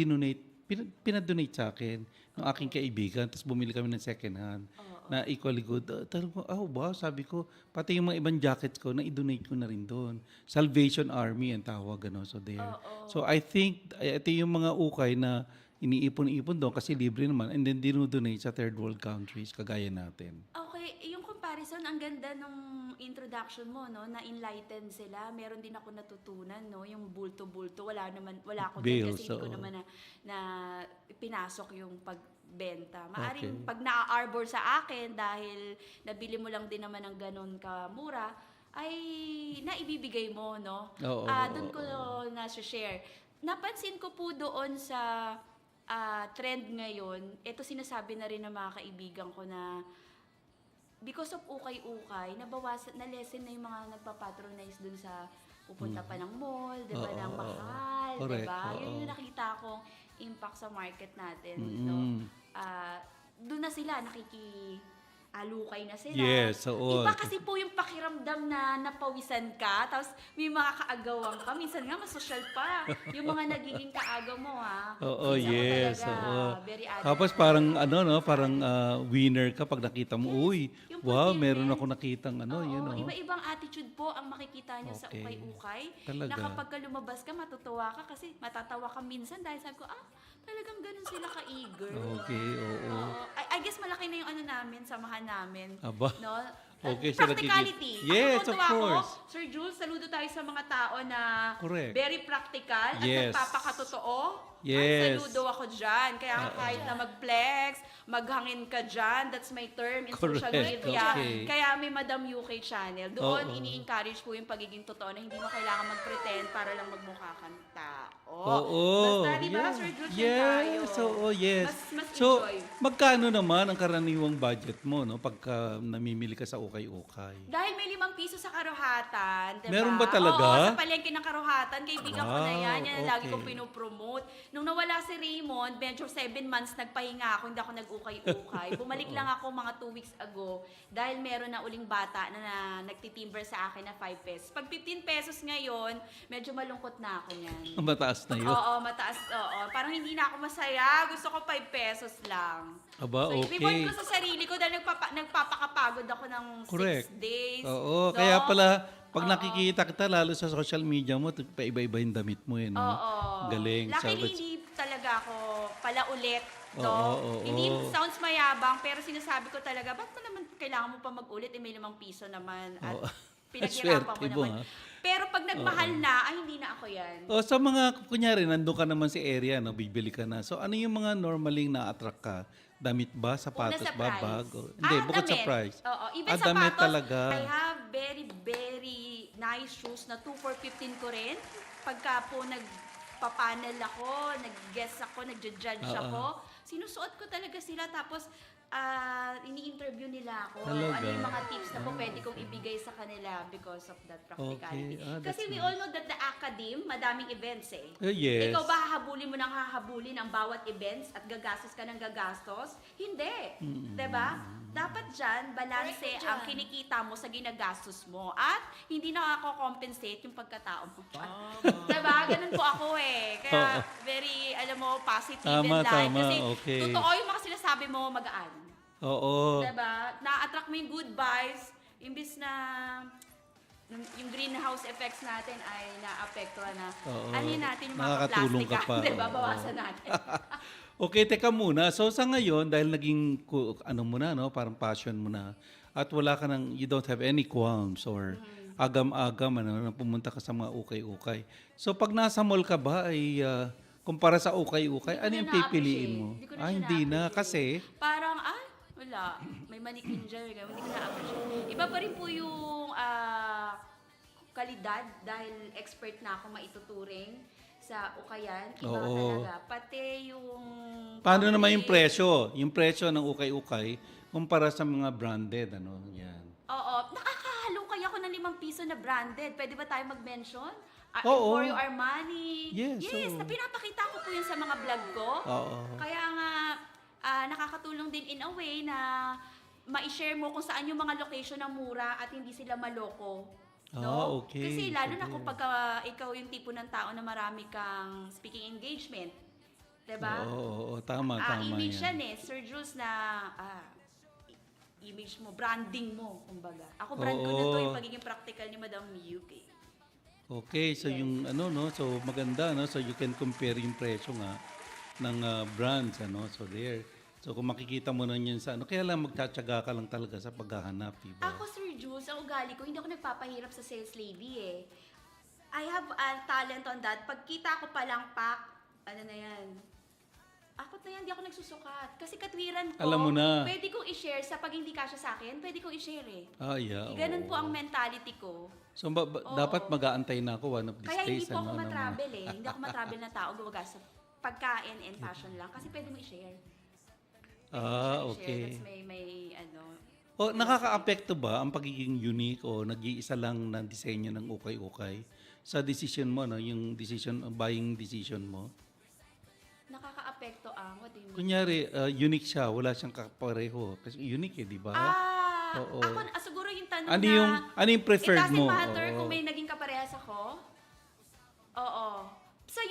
pinadonate sa akin ng aking kaibigan. Tapos bumili kami ng second hand na equally good. Talagang, wow, sabi ko, pati yung mga ibang jackets ko, na i-donate ko na rin doon. Salvation Army ang tawag, So there. So I think, ito yung mga ukay na iniipon-ipon doon kasi libre naman and then dinodonate sa third world countries kagaya natin. Okay, yung comparison, ang ganda nung introduction mo, no? Na-enlighten sila. Meron din ako natutunan, no? Yung bulto-bulto. Wala ako din Bills, kasi hindi ko oo. naman na pinasok yung pagbenta. Maaring Okay. pag na-arbor sa akin dahil nabili mo lang din naman ng ganun kamura, ay naibibigay mo, no? Oo, Doon ko na-share. Napansin ko po doon sa trend ngayon, ito sinasabi na rin ng mga kaibigan ko na because of ukay-ukay, na-lessen na yung mga nagpapatronize dun sa pupunta pa ng mall, di ba, Oo, ng oo. mahal, di Correct, ba? Yun oo. yung nakita kong impact sa market natin, Mm-mm. no? Doon na sila alukay na sila. Yes, oo. Iba kasi po yung pakiramdam na napawisan ka, tapos may mga kaagawang ka. Minsan nga, masosyal pa. Yung mga nagiging kaagaw mo, ha? Oo, Minsan ako yes. talaga Oo. very adamant. Tapos parang parang winner ka pag nakita mo, uy, yung wow, fulfillment. meron ako nakitang Oo, iba-ibang attitude po ang makikita nyo sa Okay. ukay-ukay. Talaga. Na kapag ka lumabas ka, matutuwa ka kasi matatawa ka minsan dahil sabi ko, talagang ganun sila ka-eager. Okay, oo. Oo. I guess malaki na yung namin, samahan namin. Aba. No? Okay, so Practicality. Yes, Ako, of tuwa ko. course. Sir Jules, saludo tayo sa mga tao na Correct. very practical Yes. at nagpapakatotoo. Yes. Ay, saludo ako dyan. Kaya kahit na mag-flex maghangin ka dyan. That's my term in social Correct, media. okay. Kaya may Madam UK channel. Doon, Oo. ini-encourage po yung pagiging totoo na hindi mo kailangan mag-pretend para lang magmukha kang tao. Oo. Basta, di ba, yeah. Sir Jules, Yes, tayo. oo, yes. Mas So, enjoy. magkano naman ang karaniwang budget mo, no, pagka namimili ka sa ukay-ukay? Dahil may 5 piso sa karuhatan, diba? Meron ba talaga? Oo, sa palengke ng karuhatan, kaibigan ko na yan. Wow, Yan ang lagi okay. kong pinopromote. Nung nawala si Raymond, medyo 7 months nagpahinga ako, hindi ako nag-ukay-ukay. Bumalik lang ako mga 2 weeks ago dahil meron na uling bata na nagtitimber sa akin na 5 pesos. Pag 15 pesos ngayon, medyo malungkot na ako niyan. Mataas na yun. Oo, mataas. Oo. Parang hindi na ako masaya. Gusto ko 5 pesos lang. Aba, so, okay. reward ko sa sarili ko dahil nagpapakapagod ako ng Correct. 6 days. Oo, No? kaya pala, pag Oo. nakikita kita, lalo sa social media mo, paiba-iba yung damit mo, no? Oo. Galing. Luckily, So, hindi talaga ako pala ulit. No? Oo. Hindi sounds mayabang, pero sinasabi ko talaga, ba't mo naman kailangan mo pa mag-ulit? May 5 piso naman. At Oo. pinaghirapan Swerte mo mo, naman. ha? Pero pag nagmahal na, ay hindi na ako yan. O sa mga, kunyari, nandun ka naman sa area, no, bibili ka na. So, ano yung mga normaling na-attract ka? Damit ba? Sapatos Una sa ba? price. Bag? Hindi, bukod sa damit. price. Oo. Even damit sapatos, talaga. I have very, very nice shoes na 2 for 15 ko rin. Pagka po nagpa-panel ako, nag-guest ako, nag-judge Oo. ako, sinusuot ko talaga sila. Tapos, ini-interview nila ako. Talaga? Ano yung mga tips na po pwede kong ibigay sa kanila because of that practicality. Okay. That's Kasi we nice. all know that the academe, madaming events eh. Yes. Ikaw ba hahabulin mo ng hahabulin ang bawat events at gagastos ka ng gagastos? Hindi. 'Di ba? Dapat dyan, balanse ang kinikita mo sa ginagastos mo at hindi nakako-compensate yung pagkatao mo. Diba? Ganun po ako eh. Kaya very, alam mo, positive Tama, in life. tama. Kasi Okay. totoo yung mga sinasabi mo, magaan. Oo. Diba? Na-attract mo yung good vibes, imbis na yung greenhouse effects natin ay naapektuhan na. Oo. Ano yun natin yung mga Nakakatulong plastic ka pa, diba? oo. Bawasan natin. Okay, teka muna. So sa ngayon, dahil naging ano mo na, no, parang passion mo na, at wala ka nang, you don't have any qualms or agam-agam ano, na pumunta ka sa mga ukay-ukay. So pag nasa mall ka ba ay kumpara sa ukay-ukay, ano yung pipiliin mo? Hindi ko na Ah, siya hindi na na-appreciate. kasi Parang, wala. May manikin dyan. Hindi ko na-appreciate. Iba pa rin po yung kalidad dahil expert na ako maituturing sa ukayan. Iba Oo. talaga. Pati yung... paano naman yung quality. presyo? Yung presyo ng ukay-ukay kumpara sa mga branded, ano? Yan. Oo. Nakakahalukay ako ng 5 piso na branded. Pwede ba tayo mag-mention? Oo. Emporio Armani. Yes, Yes, oo. na pinapakita ko po yun sa mga vlog ko. Oo. Kaya nga, nakakatulong din in a way na ma-share mo kung saan yung mga location na mura at hindi sila maloko. No? Okay. Kasi lalo na Sige. kung pagka ikaw yung tipo ng tao na marami kang speaking engagement. Diba? Oo, tama, tama Image yan. yan eh. Sir Jules na image mo, branding mo, kumbaga. Ako brand ko na to, Oo. yung pagiging practical ni Madam UK. Okay, so yung ano no, so maganda no, so you can compare yung presyo nga ng brands ano, so there. So kung makikita mo na yun sa ano, kaya lang magtsatsaga ka lang talaga sa paghahanap, diba? Ako, Sir Jules, ang ugali ko, hindi ako nagpapahirap sa sales lady eh. I have a talent on that. Pagkita ko palang pak, ano na yan, ako na yan, hindi ako nagsusukat. Kasi katwiran ko, Alam mo na. pwede kong i-share sa pag hindi kasya sa akin, pwede kong i-share eh. Ah, yeah. Ganun oo. po ang mentality ko. So dapat mag-aantay na ako one of these Kaya hindi days po ako ano, ng mga- matravel eh. Hindi ako matravel na tao, gawaga sa pagkain and fashion lang. Kasi pwede mo i-share. Okay. Tapos may ano, O nakaka-apekto ba ang pagiging unique o nag-iisa lang na disenyo ng ukay-ukay sa decision mo, no? Yung buying decision mo? nakaka-apekto ang, what do you mean? Kunyari, unique siya, wala siyang kapareho. Kasi unique eh, di ba? Oo. Ako, siguro yung tanong Ano yung preferred it mo? doesn't matter Oo. kung may naging kaparehas ako. Oo. Sa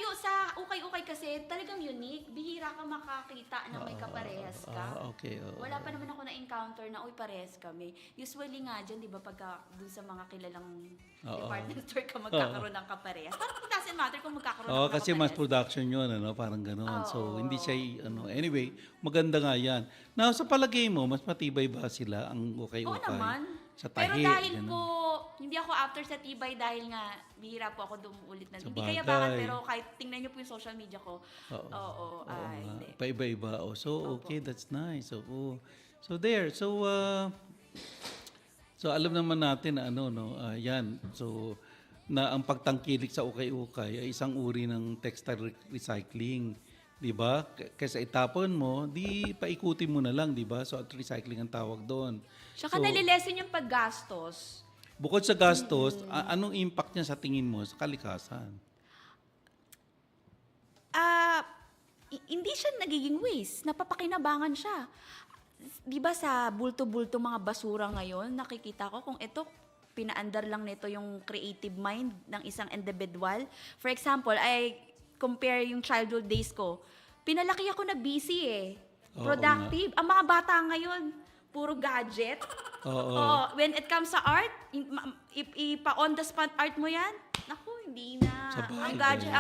ukay-ukay kasi, talagang unique. Bihira ka makakita na may kaparehas ka. Okay. oo. Wala pa naman ako na-encounter na, uy, parehas kami. Usually nga dyan, di ba, pagka dun sa mga kilalang department store ka magkakaroon ng kaparehas. Parang it doesn't matter kung magkakaroon Oo, ng kasi kaparehas. mass production yun, ano, parang gano'n. So, Oo. hindi siya, anyway, maganda nga yan. Now, sa palagay mo, mas matibay ba sila ang ukay-ukay? Oo naman. Sa Pero tahi, dahil gano'n. po, Hindi ako after sa Tibay dahil nga bihira po ako dumuulit na. Sa Hindi kaya bagay. bakit, pero kahit tingnan niyo po yung social media ko. Oo. Oo, hindi. Paiba-iba. Oh, so, okay, that's nice. So there. So alam naman natin na ano, no, yan. So, na ang pagtangkilik sa ukay-ukay ay isang uri ng textile recycling. Di ba? Kaysa itapon mo, di paikutin mo na lang, di ba? So, at recycling ang tawag doon. Tsaka So, nalilesen yung paggastos. bukod sa gastos, anong impact niya sa tingin mo sa kalikasan? Hindi siya nagiging waste. Napapakinabangan siya. Di ba sa bulto-bulto mga basura ngayon, nakikita ko kung ito, pinaandar lang nito yung creative mind ng isang individual. For example, I compare yung childhood days ko. Pinalaki ako na busy Oo productive. Ang mga bata ngayon, puro gadget. Oo. When it comes sa art, ipa-on the spot art mo yan, naku, hindi na. Sa bagay. Ang gadget,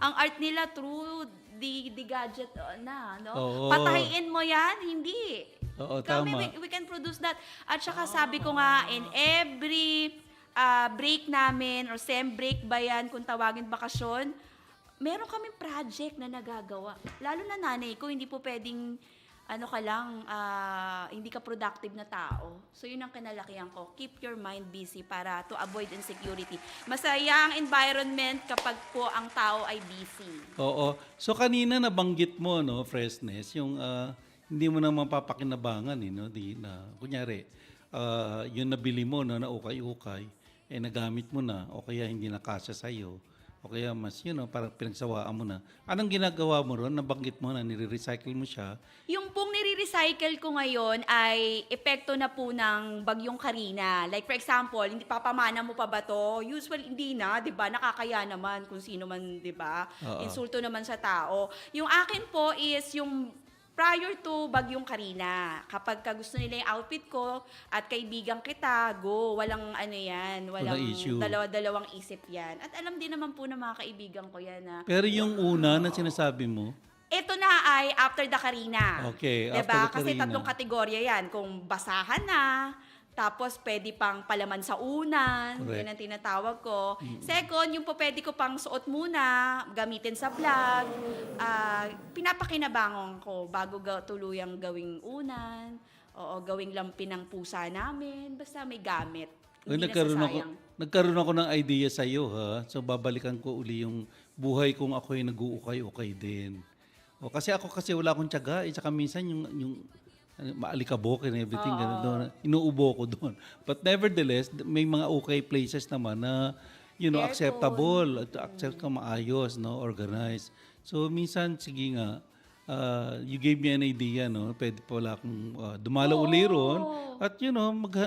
ang art nila through the gadget na, no? Oo. Patahiin mo yan, hindi. Oo, Kami, tama. we can produce that. At saka sabi ko nga, in every break namin, or sem-break ba yan, kung tawagin bakasyon, meron kaming project na nagagawa. Lalo na nanay ko, hindi po pwedeng, hindi ka productive na tao. So yun ang kinalakihan ko. Keep your mind busy para to avoid insecurity. Masaya ang environment kapag po ang tao ay busy. Oo. So kanina nabanggit mo, no, freshness, yung hindi mo na mapapakinabangan, no, kunyari, yung nabili mo, no, na ukay-ukay, nagamit mo na, o kaya hindi na kasya sa'yo, o kaya mas, parang pinagsawaan mo na. Anong ginagawa mo ron? Nabanggit mo na, nire-recycle mo siya. Yung pong nire-recycle ko ngayon ay epekto na po ng bagyong Karina. Like for example, hindi papamana mo pa ba to? Usually hindi na, 'di ba? Nakakaya naman kung sino man, 'di ba? Oo. Insulto naman sa tao. Yung akin po is yung prior to bagyong Karina. Kapag gusto nila yung outfit ko at kaibigan kita, go. Walang yan. Walang issue. dalawa-dalawang isip yan. At alam din naman po ng mga kaibigan ko yan na Pero yung una na sinasabi mo, ito na ay after the Karina. Okay, Diba? after the Kasi Karina. tatlong kategorya yan. Kung basahan na, tapos pwede pang palaman sa unan, Correct. yan ang tinatawag ko. Second, yung po pwede ko pang suot muna, gamitin sa vlog. Pinapakinabangon ko bago tuluyang gawing unan, o gawing lampi ng pusa namin. Basta may gamit. Hindi nasasayang. nagkaroon ako ng idea sa iyo, ha. So babalikan ko uli yung buhay kung ako'y nag-uukay-ukay din. Kasi wala akong tiyaga, saka minsan yung maalikabok and everything, ganun doon. Inuubo ko doon. But nevertheless, may mga okay places naman na, Careful. acceptable, accept ka maayos, no, organized. So minsan, sige nga, you gave me an idea, no, pwede pala akong dumalaw uli ron at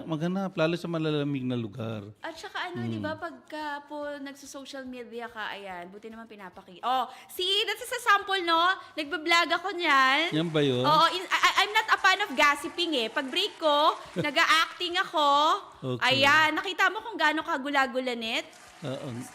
maghanap, lalo sa malalamig na lugar. At saka di ba, pagka po nagsa-social media ka, ayan, buti naman that's a sample, no? Nagbablog ako niyan. Yan ba yun? Oo, I'm not a fan of gossiping Pag break ko, nag-a-acting ako. Okay. Ayan, nakita mo kung gaano kagula-gulanit?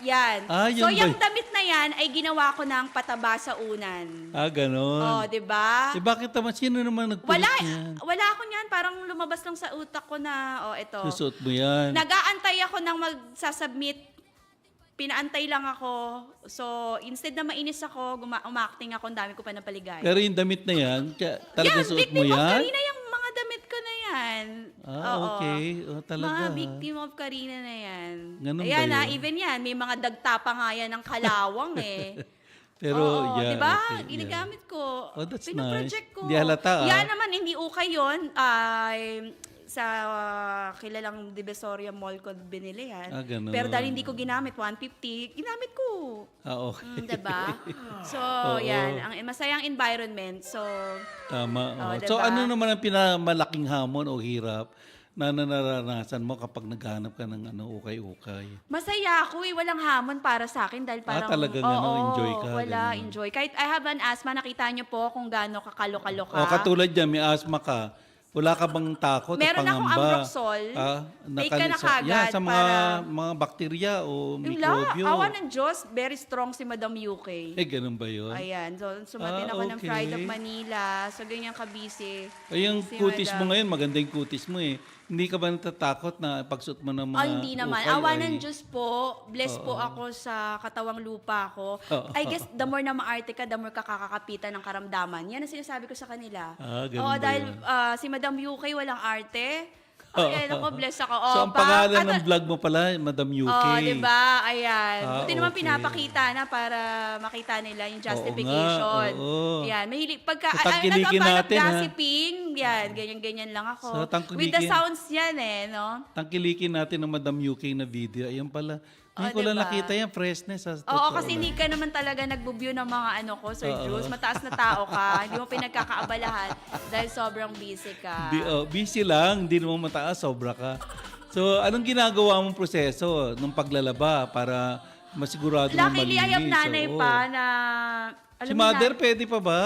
Yan. Yun So, ba yung yun? damit na yan ay ginawa ko ng pataba sa unan. Ganon. di ba? Bakit naman? Sino naman nagpulit Wala, niyan? wala ako niyan. Parang lumabas lang sa utak ko na, ito. Susuot mo yan. Nag-aantay ako ng magsasubmit. Pinaantay lang ako. So, instead na mainis ako, umacting ako, ang dami ko pa napaligay. Pero yung damit na yan, talaga suot mo victim of yan? Karina yung mga damit ko na yan. Oo. Okay. Talaga. Mga victim of Karina na yan. Ganun ba Ayan yun? even yan, may mga dagta pa nga yan ng kalawang Pero, Oo, yeah. di ba? Okay, yeah. Ginagamit ko. Oh, that's Pinoproject nice. ko. Di halata, Yan naman, hindi ukay yun. Sa kilalang Divisoria Mall ko binili yan. Ganun. Pero dahil hindi ko ginamit, 150, ginamit ko. Okay. Diba? So, Oo. yan. Masayang environment. So, Tama. Diba? So, ano naman ang pinamalaking hamon o hirap na naranasan mo kapag naghahanap ka ng ukay-ukay? masaya ako Walang hamon para sa akin dahil parang... talagang enjoy ka, Wala, ganun. enjoy. Kahit I have an asthma, nakita niyo po kung gaano kakalo-kalo ka. O katulad dyan, may asthma ka, Wala ka bang takot o Meron akong pangamba? Ambroxol. Na Take ka na kagad yan, sa para- mga bakterya o Yung la, mikrobyo. awa ng Diyos, very strong si Madam UK. Ganun ba yun? Ayan, so sumatin ako ng okay. Pride of Manila. So, ganyan kabisi. Ay, yung Si kutis mo Madam. ngayon, maganda yung kutis mo eh. Hindi ka ba natatakot na pagsuot mo ng mga Ay, hindi naman. ukay Awa ay- ng Diyos po. Blessed po ako sa katawang lupa ko. Oo. I guess, the more na maarte ka, the more ka kakakapitan ng karamdaman. Yan ang sinasabi ko sa kanila. Ganun Oo, ba dahil yun? si Madam UK walang arte. Ay, ako, bless ako. So, ang pangalan ng vlog mo pala, Madam UK. Oh, di ba? Ayan. Buti naman okay. pinapakita na para makita nila yung justification. oo. Yan. Mahilig. Pagka, So, tangkilikin natin, ha? gossiping, yan. Ganyan-ganyan lang ako. So, tangkilikin. With the sounds yan eh, no? Tangkilikin natin ng Madam UK na video. Ayun pala. Ngayon ko lang diba? nakita yan, freshness. Sa Oo, totoo kasi lang. hindi ka naman talaga nagbo-view ng mga ano ko, Sir Jules. Mataas na tao ka. Hindi mo pinagkakaabalahan dahil sobrang busy ka. Busy lang, hindi naman mataas, sobra ka. So, anong ginagawa mong proseso ng paglalaba para masigurado mo malinis? Luckily, I have nanay Oo. pa na... Si alam mo mother, na- pwede pa ba?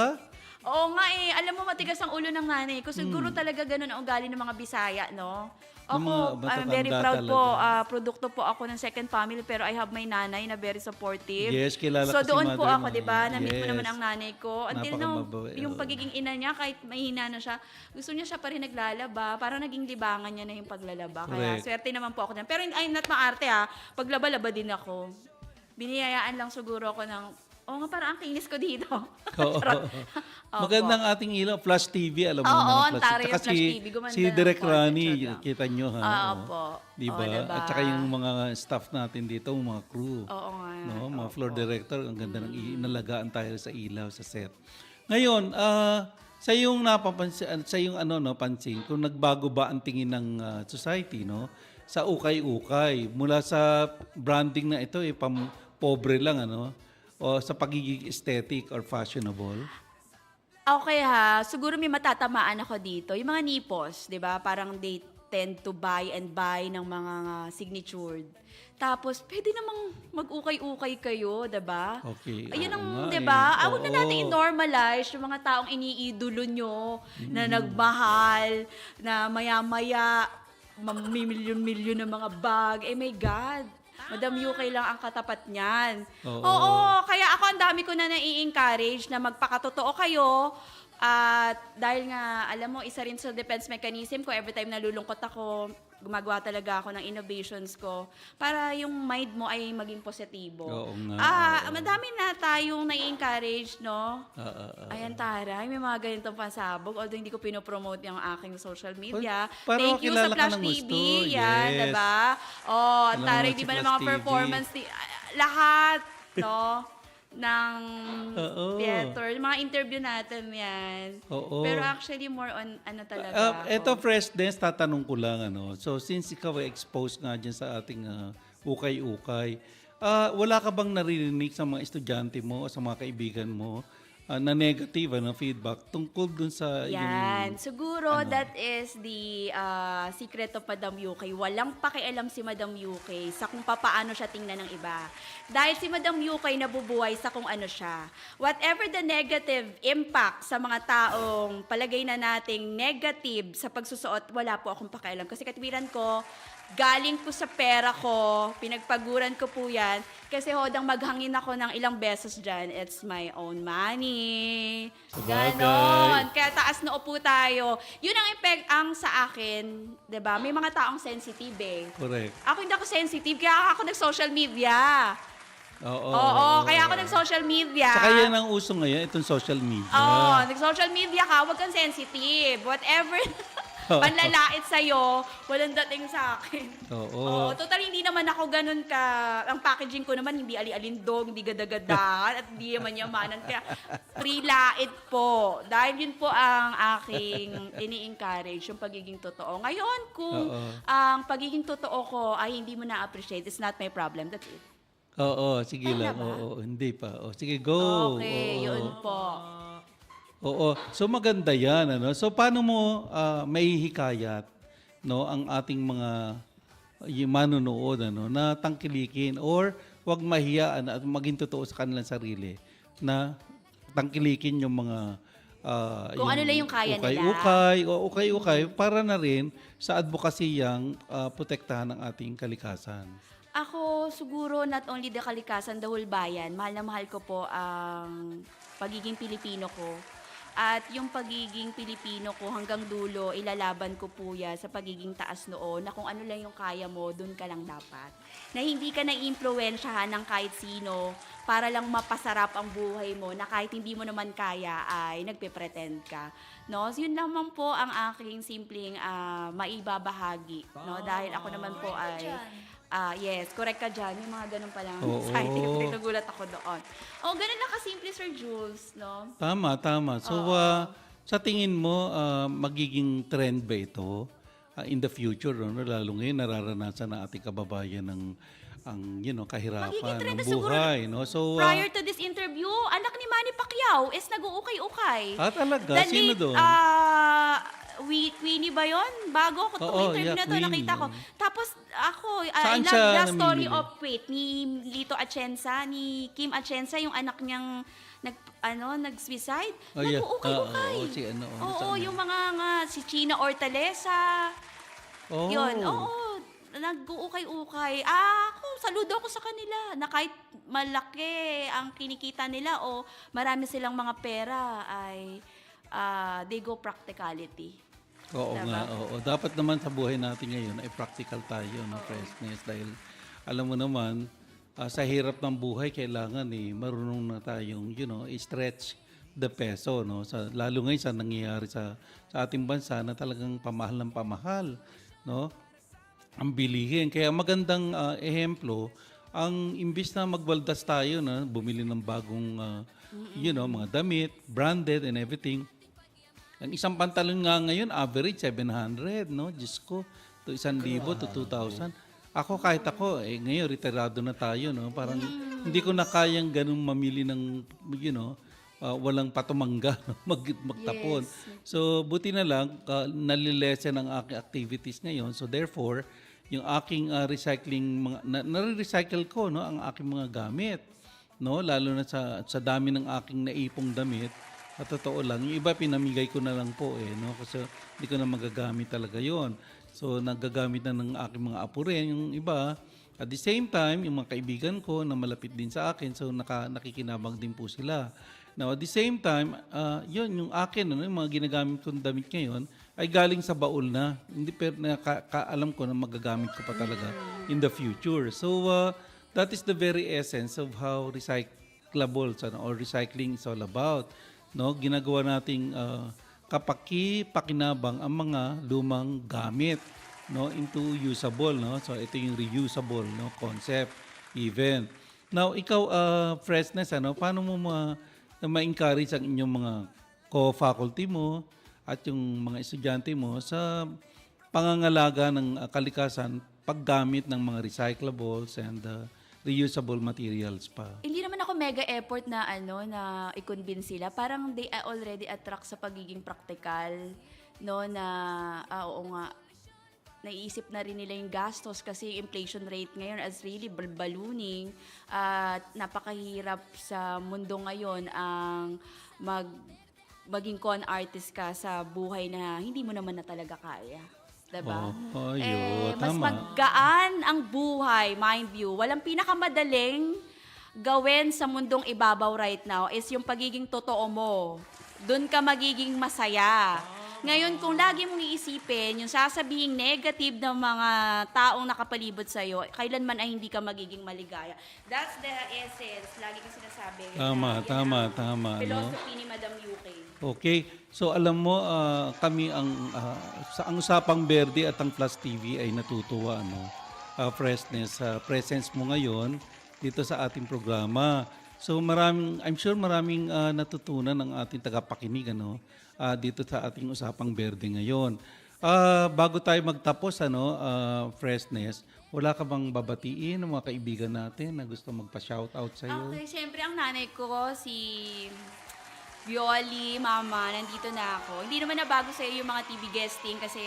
Oo nga eh. Alam mo, matigas ang ulo ng nanay ko. Siguro talaga ganun ang ugali ng mga Bisaya, no? Ng mga Ako, I'm very matatanda proud po. talaga. Produkto po ako ng second family pero I have my nanay na very supportive. Yes, kilala So ko si doon po mother ako, mo. di ba? Na-meet mo Yes. naman ang nanay ko. Until now, Napakamabait, yung oo. pagiging ina niya, kahit mahina na siya, gusto niya siya pa rin naglalaba. Parang naging libangan niya na yung paglalaba. Kaya Correct. swerte naman po ako dyan. Pero I'm not maarte ha. Paglaba-laba din ako. Biniyayaan lang siguro ako ng, nga parang ang kinis ko dito. Oo. Charot. Opo. Magandang ating ilaw, Flash TV, alam mo Oo, naman. Ontario Tsaka Flash TV, gumanda si ng Direk content Rani, siya daw. kita nyo ha. Opo. Diba? Oo, diba? At saka yung mga staff natin dito, mga crew. Oo nga. No, mga Opo. floor director, ang ganda ng inalagaan tayo sa ilaw, sa set. Ngayon, sa yung napapansin, sa yung pansin, kung nagbago ba ang tingin ng society, no? Sa ukay-ukay, mula sa branding na ito, pobre lang, o sa pagiging aesthetic or fashionable. Okay ha, siguro may matatamaan ako dito. Yung mga nipos, di ba? Parang they tend to buy and buy ng mga signatured. Tapos, pwede namang mag-ukay-ukay kayo, di ba? Okay, Ayun oo ang, nga di ba? eh. Huwag na natin Oo. i-normalize yung mga taong iniidolo nyo, na nagmahal, na maya-maya, mamimilyon-milyon ng mga bag. Eh, my God. Madam UK lang ang katapat niyan. Oo. Oo, kaya ako ang dami ko na nai-encourage na magpakatotoo kayo. At dahil nga, alam mo, isa rin sa defense mechanism ko, every time nalulungkot ako, gumagawa talaga ako ng innovations ko para yung mind mo ay maging positibo. Oo nga, Madami na tayong nai-encourage, no? Ayan. Ayan, Taray, may mga ganitong pasabog. Although hindi ko pinopromote yung aking social media. Para Thank you sa makilala ka Flash ng TV. gusto. Yan, Yes. diba? Alam mo Taray, naman di si ba ng Flash mga TV. performance, lahat, no? ng Oo. theater. Yung mga interview natin yan. Oo. Pero actually, more on ano talaga. Eto, ako. Freshness, tatanong ko lang. So, since ikaw ay exposed nga dyan sa ating ukay-ukay, wala ka bang naririnig sa mga estudyante mo o sa mga kaibigan mo na negative feedback tungkol dun sa Yan. yung... Siguro, that is the secret of Madam UK. Walang pakialam si Madam UK sa kung papaano siya tingnan ng iba. Dahil si Madam UK nabubuhay sa kung ano siya. Whatever the negative impact sa mga taong palagay na nating negative sa pagsusuot, wala po akong pakialam. Kasi katwiran ko, galing po sa pera ko, pinagpaguran ko po yan, kasi hodang maghangin ako ng ilang beses dyan, it's my own money. Sabagay. Ganon. Kaya taas noo po tayo. Yun ang effect ang sa akin, 'di ba? May mga taong sensitive eh. Correct. Ako hindi ako sensitive, kaya ako nag-social media. Oo. Oo, kaya ako nag-social media. Saka yan ang uso ngayon, itong social media. Oo, nag-social media ka, huwag kang sensitive. Whatever panlalait sa'yo, walang dating sa akin. Oo. Total, hindi naman ako ganun ka. Ang packaging ko naman, hindi ali-alindog, hindi gadagadaan, at hindi naman yamanan. Kaya, free lait po. Dahil yun po ang aking ini-encourage, yung pagiging totoo. Ngayon, kung ang pagiging totoo ko ay hindi mo na-appreciate, it's not my problem. That's it. Oo, sige Tama lang. ba? Oo, hindi pa. Sige, go. Okay, Oo. yun po. Oo. So maganda 'yan, So paano mo maihikayat ang ating mga yung manonood na tangkilikin or wag mahiyaan at maging totoo sa kanilang sarili na tangkilikin yung mga Kung ano lang yung kaya nila. ukay-ukay, para na rin sa advokasiyang protektahan ng ating kalikasan. Ako, siguro not only the kalikasan, the whole bayan. Mahal na mahal ko po ang pagiging Pilipino ko. At yung pagiging Pilipino ko hanggang dulo, ilalaban ko po yan sa pagiging taas noo na kung ano lang yung kaya mo, dun ka lang dapat. Na hindi ka naiimpluwensyahan ng kahit sino para lang mapasarap ang buhay mo na kahit hindi mo naman kaya ay nagpe-pretend ka. No? So, yun naman po ang aking simpleng maibabahagi. No? Dahil ako naman po ay... yes, correct ka dyan. Yung mga ganun palang Oo. exciting. Nagulat ako doon. Ganun lang kasimple, Sir Jules, no? Tama. So, sa tingin mo, magiging trend ba ito in the future? No? Lalo ngayon, nararanasan na ating kababayan ng Magiging kahirapan trend ng na siguro buhay. No? So, prior to this interview, anak ni Manny Pacquiao is nag-uukay-ukay. talaga? The Sino late, doon? Queenie ba yun? Bago ako itong Oo, interview na to, Queenie, nakita ko. Tapos ako, Saan I love siya the story namimili? of ni Lito Atienza, ni Kim Atienza, yung anak niyang nag-suicide. Oh, yeah. Nag-uukay-ukay. Si Oo, yung mga si China Hortaleza. Oh. Yun, nag-uukay-ukay. Ako, saludo ako sa kanila na kahit malaki ang kinikita nila o marami silang mga pera ay they go practicality. Oo Diba? nga, oo. Dapat naman sa buhay natin ngayon ay practical tayo, no, freshness. Dahil alam mo naman, sa hirap ng buhay, kailangan marunong na tayong, stretch the peso, no? Lalo ngayon sa nangyayari sa ating bansa na talagang pamahal ng pamahal, no? Ang bilihin. Kaya magandang ehemplo, ang imbis na magbaldas tayo na bumili ng bagong mga damit, branded and everything. Ang isang pantalon nga ngayon, average 700, no? Diyos ko, to 1,000 to 2,000. Ako, kahit ako, ngayon, retirado na tayo, no? Parang hindi ko na kayang ganun mamili ng, walang patumangga, magtapon. Yes. So, buti na lang, nalilesen ang aking activities ngayon. So, therefore, yung aking recycling, nare-recycle ko, no? Ang aking mga gamit, no? Lalo na sa dami ng aking naipong damit. At totoo lang, yung iba pinamigay ko na lang po no? Kasi hindi ko na magagamit talaga yon. So nagagamit na ng aking mga apo rin, yung iba. At the same time, yung mga kaibigan ko na malapit din sa akin, so nakikinabang din po sila. Now at the same time, yun yung akin, yung mga ginagamit kong damit ngayon, ay galing sa baul na. Hindi pero alam ko na magagamit ko pa talaga in the future. So that is the very essence of how recyclable or recycling is all about. No, ginagawa nating pakinabang ang mga lumang gamit, no, into usable, no. So ito yung reusable, no, concept even. Now ikaw freshness, paano mo ma-encourage ang inyong mga co-faculty mo at yung mga estudyante mo sa pangangalaga ng kalikasan, paggamit ng mga recyclables and reusable materials pa? Hindi naman ako mega effort na na i-convince sila. Parang they are already attract sa pagiging practical, no, na oo nga, naiisip na rin nila yung gastos kasi inflation rate ngayon is really ballooning at napakahirap sa mundo ngayon ang maging con artist ka sa buhay na hindi mo naman na talaga kaya. Diba? Mas tama. maggaan ang buhay, mind you. Walang pinakamadaling gawin sa mundong ibabaw right now is yung pagiging totoo mo. Doon ka magiging masaya. Ngayon, kung lagi mong iisipin, yung sasabihing negative ng mga taong nakapalibot sa'yo, kailanman ay hindi ka magiging maligaya. That's the essence. Lagi kong sinasabi. Tama. No? Philosophy ni Madam UK. Okay. So alam mo, kami sa ang Usapang Berde at ang Plus TV ay natutuwa, freshness, presence mo ngayon dito sa ating programa. So I'm sure maraming natutunan ng ating tagapakinig, dito sa ating Usapang Berde ngayon. Bago tayo magtapos, freshness, wala ka bang babatiin ng mga kaibigan natin na gusto magpa-shoutout sa iyo? Okay, siyempre ang nanay ko, si Violi, Mama, nandito na ako. Hindi naman na bago sa iyo yung mga TV guesting kasi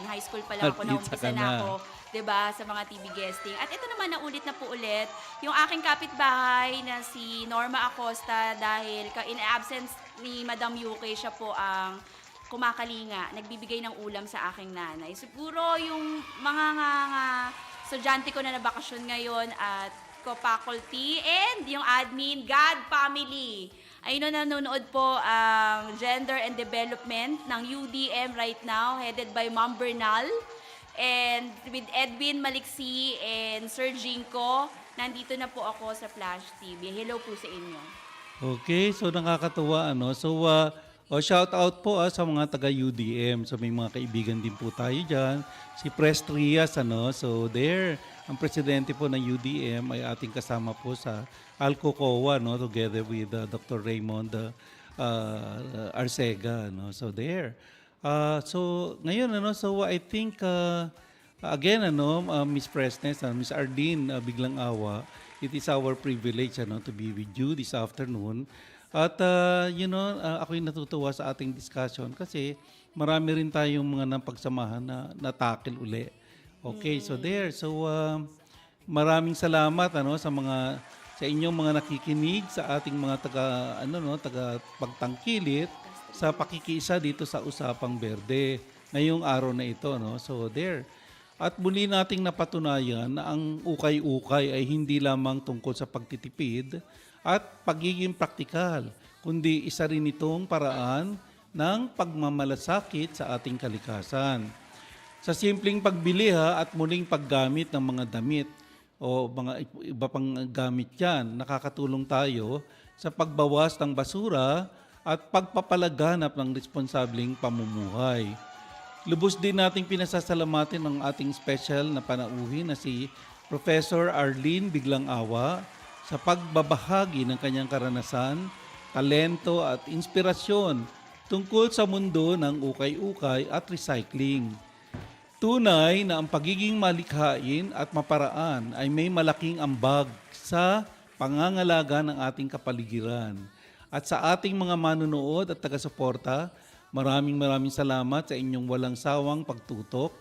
high school pa lang ako, Artista naumpisa ka na na. ako, 'di ba, sa mga TV guesting. At ito naman naulit na po ulit yung aking kapitbahay na si Norma Acosta dahil in absence ni Madam Yuke, siya po ang kumakalinga, nagbibigay ng ulam sa aking nanay. Siguro yung mga estudyante ko na nabakasyon ngayon at co-faculty and yung admin, God Family. Ayun na nanonood po ang Gender and Development ng UDM right now, headed by Ma'am Bernal. And with Edwin Maliksi and Sir Jinko, nandito na po ako sa Flash TV. Hello po sa inyo. Okay, so nakakatuwa ano. So shout out po sa mga taga UDM. So may mga kaibigan din po tayo diyan. Si Pres Trias ano. So there, ang presidente po ng UDM ay ating kasama po sa Alcocoa no, together with Dr. Raymond Arcega no. So there. So ngayon ano, so I think again ano, Miss Presnes, Miss Ardeen Biglang Awa, it is our privilege ano to be with you this afternoon. At ako'y natutuwa sa ating discussion kasi marami rin tayong mga napagsamahan na natakil uli. Okay, so there. So maraming salamat ano sa inyong mga nakikinig sa ating mga taga pagtangkilit sa pakikiisa dito sa Usapang Berde ngayong araw na ito no. So there. At muli nating napatunayan na ang ukay-ukay ay hindi lamang tungkol sa pagtitipid at pagiging praktikal, kundi isa rin itong paraan ng pagmamalasakit sa ating kalikasan. Sa simpleng pagbili at muling paggamit ng mga damit o mga iba pang gamit yan, nakakatulong tayo sa pagbawas ng basura at pagpapalaganap ng responsableng pamumuhay. Lubos din nating pinasasalamatin ang ating special na panauhin na si Professor Arlene Biglang Awa sa pagbabahagi ng kanyang karanasan, talento at inspirasyon tungkol sa mundo ng ukay-ukay at recycling. Tunay na ang pagiging malikhain at maparaan ay may malaking ambag sa pangangalaga ng ating kapaligiran. At sa ating mga manunood at taga-suporta, maraming salamat sa inyong walang sawang pagtutok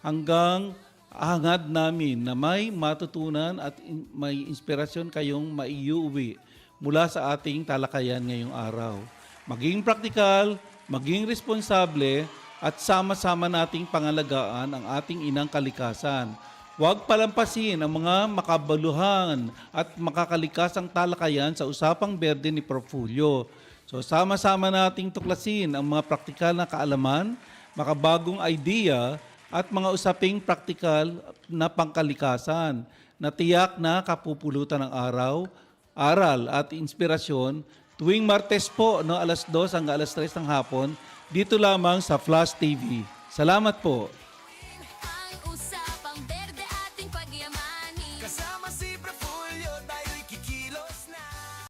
hanggang hangad namin na may matutunan at may inspirasyon kayong maiuwi mula sa ating talakayan ngayong araw. Maging praktikal, maging responsable at sama-sama nating pangalagaan ang ating inang kalikasan. Huwag palampasin ang mga makabaluhan at makakalikasang talakayan sa Usapang Berde ni Prof. Julio. So sama-sama nating tuklasin ang mga praktikal na kaalaman, makabagong idea at mga usaping praktikal na pangkalikasan na tiyak na kapupulutan ng aral at inspirasyon tuwing Martes po no, alas 2 hanggang alas 3 ng hapon dito lamang sa Flash TV. Salamat po.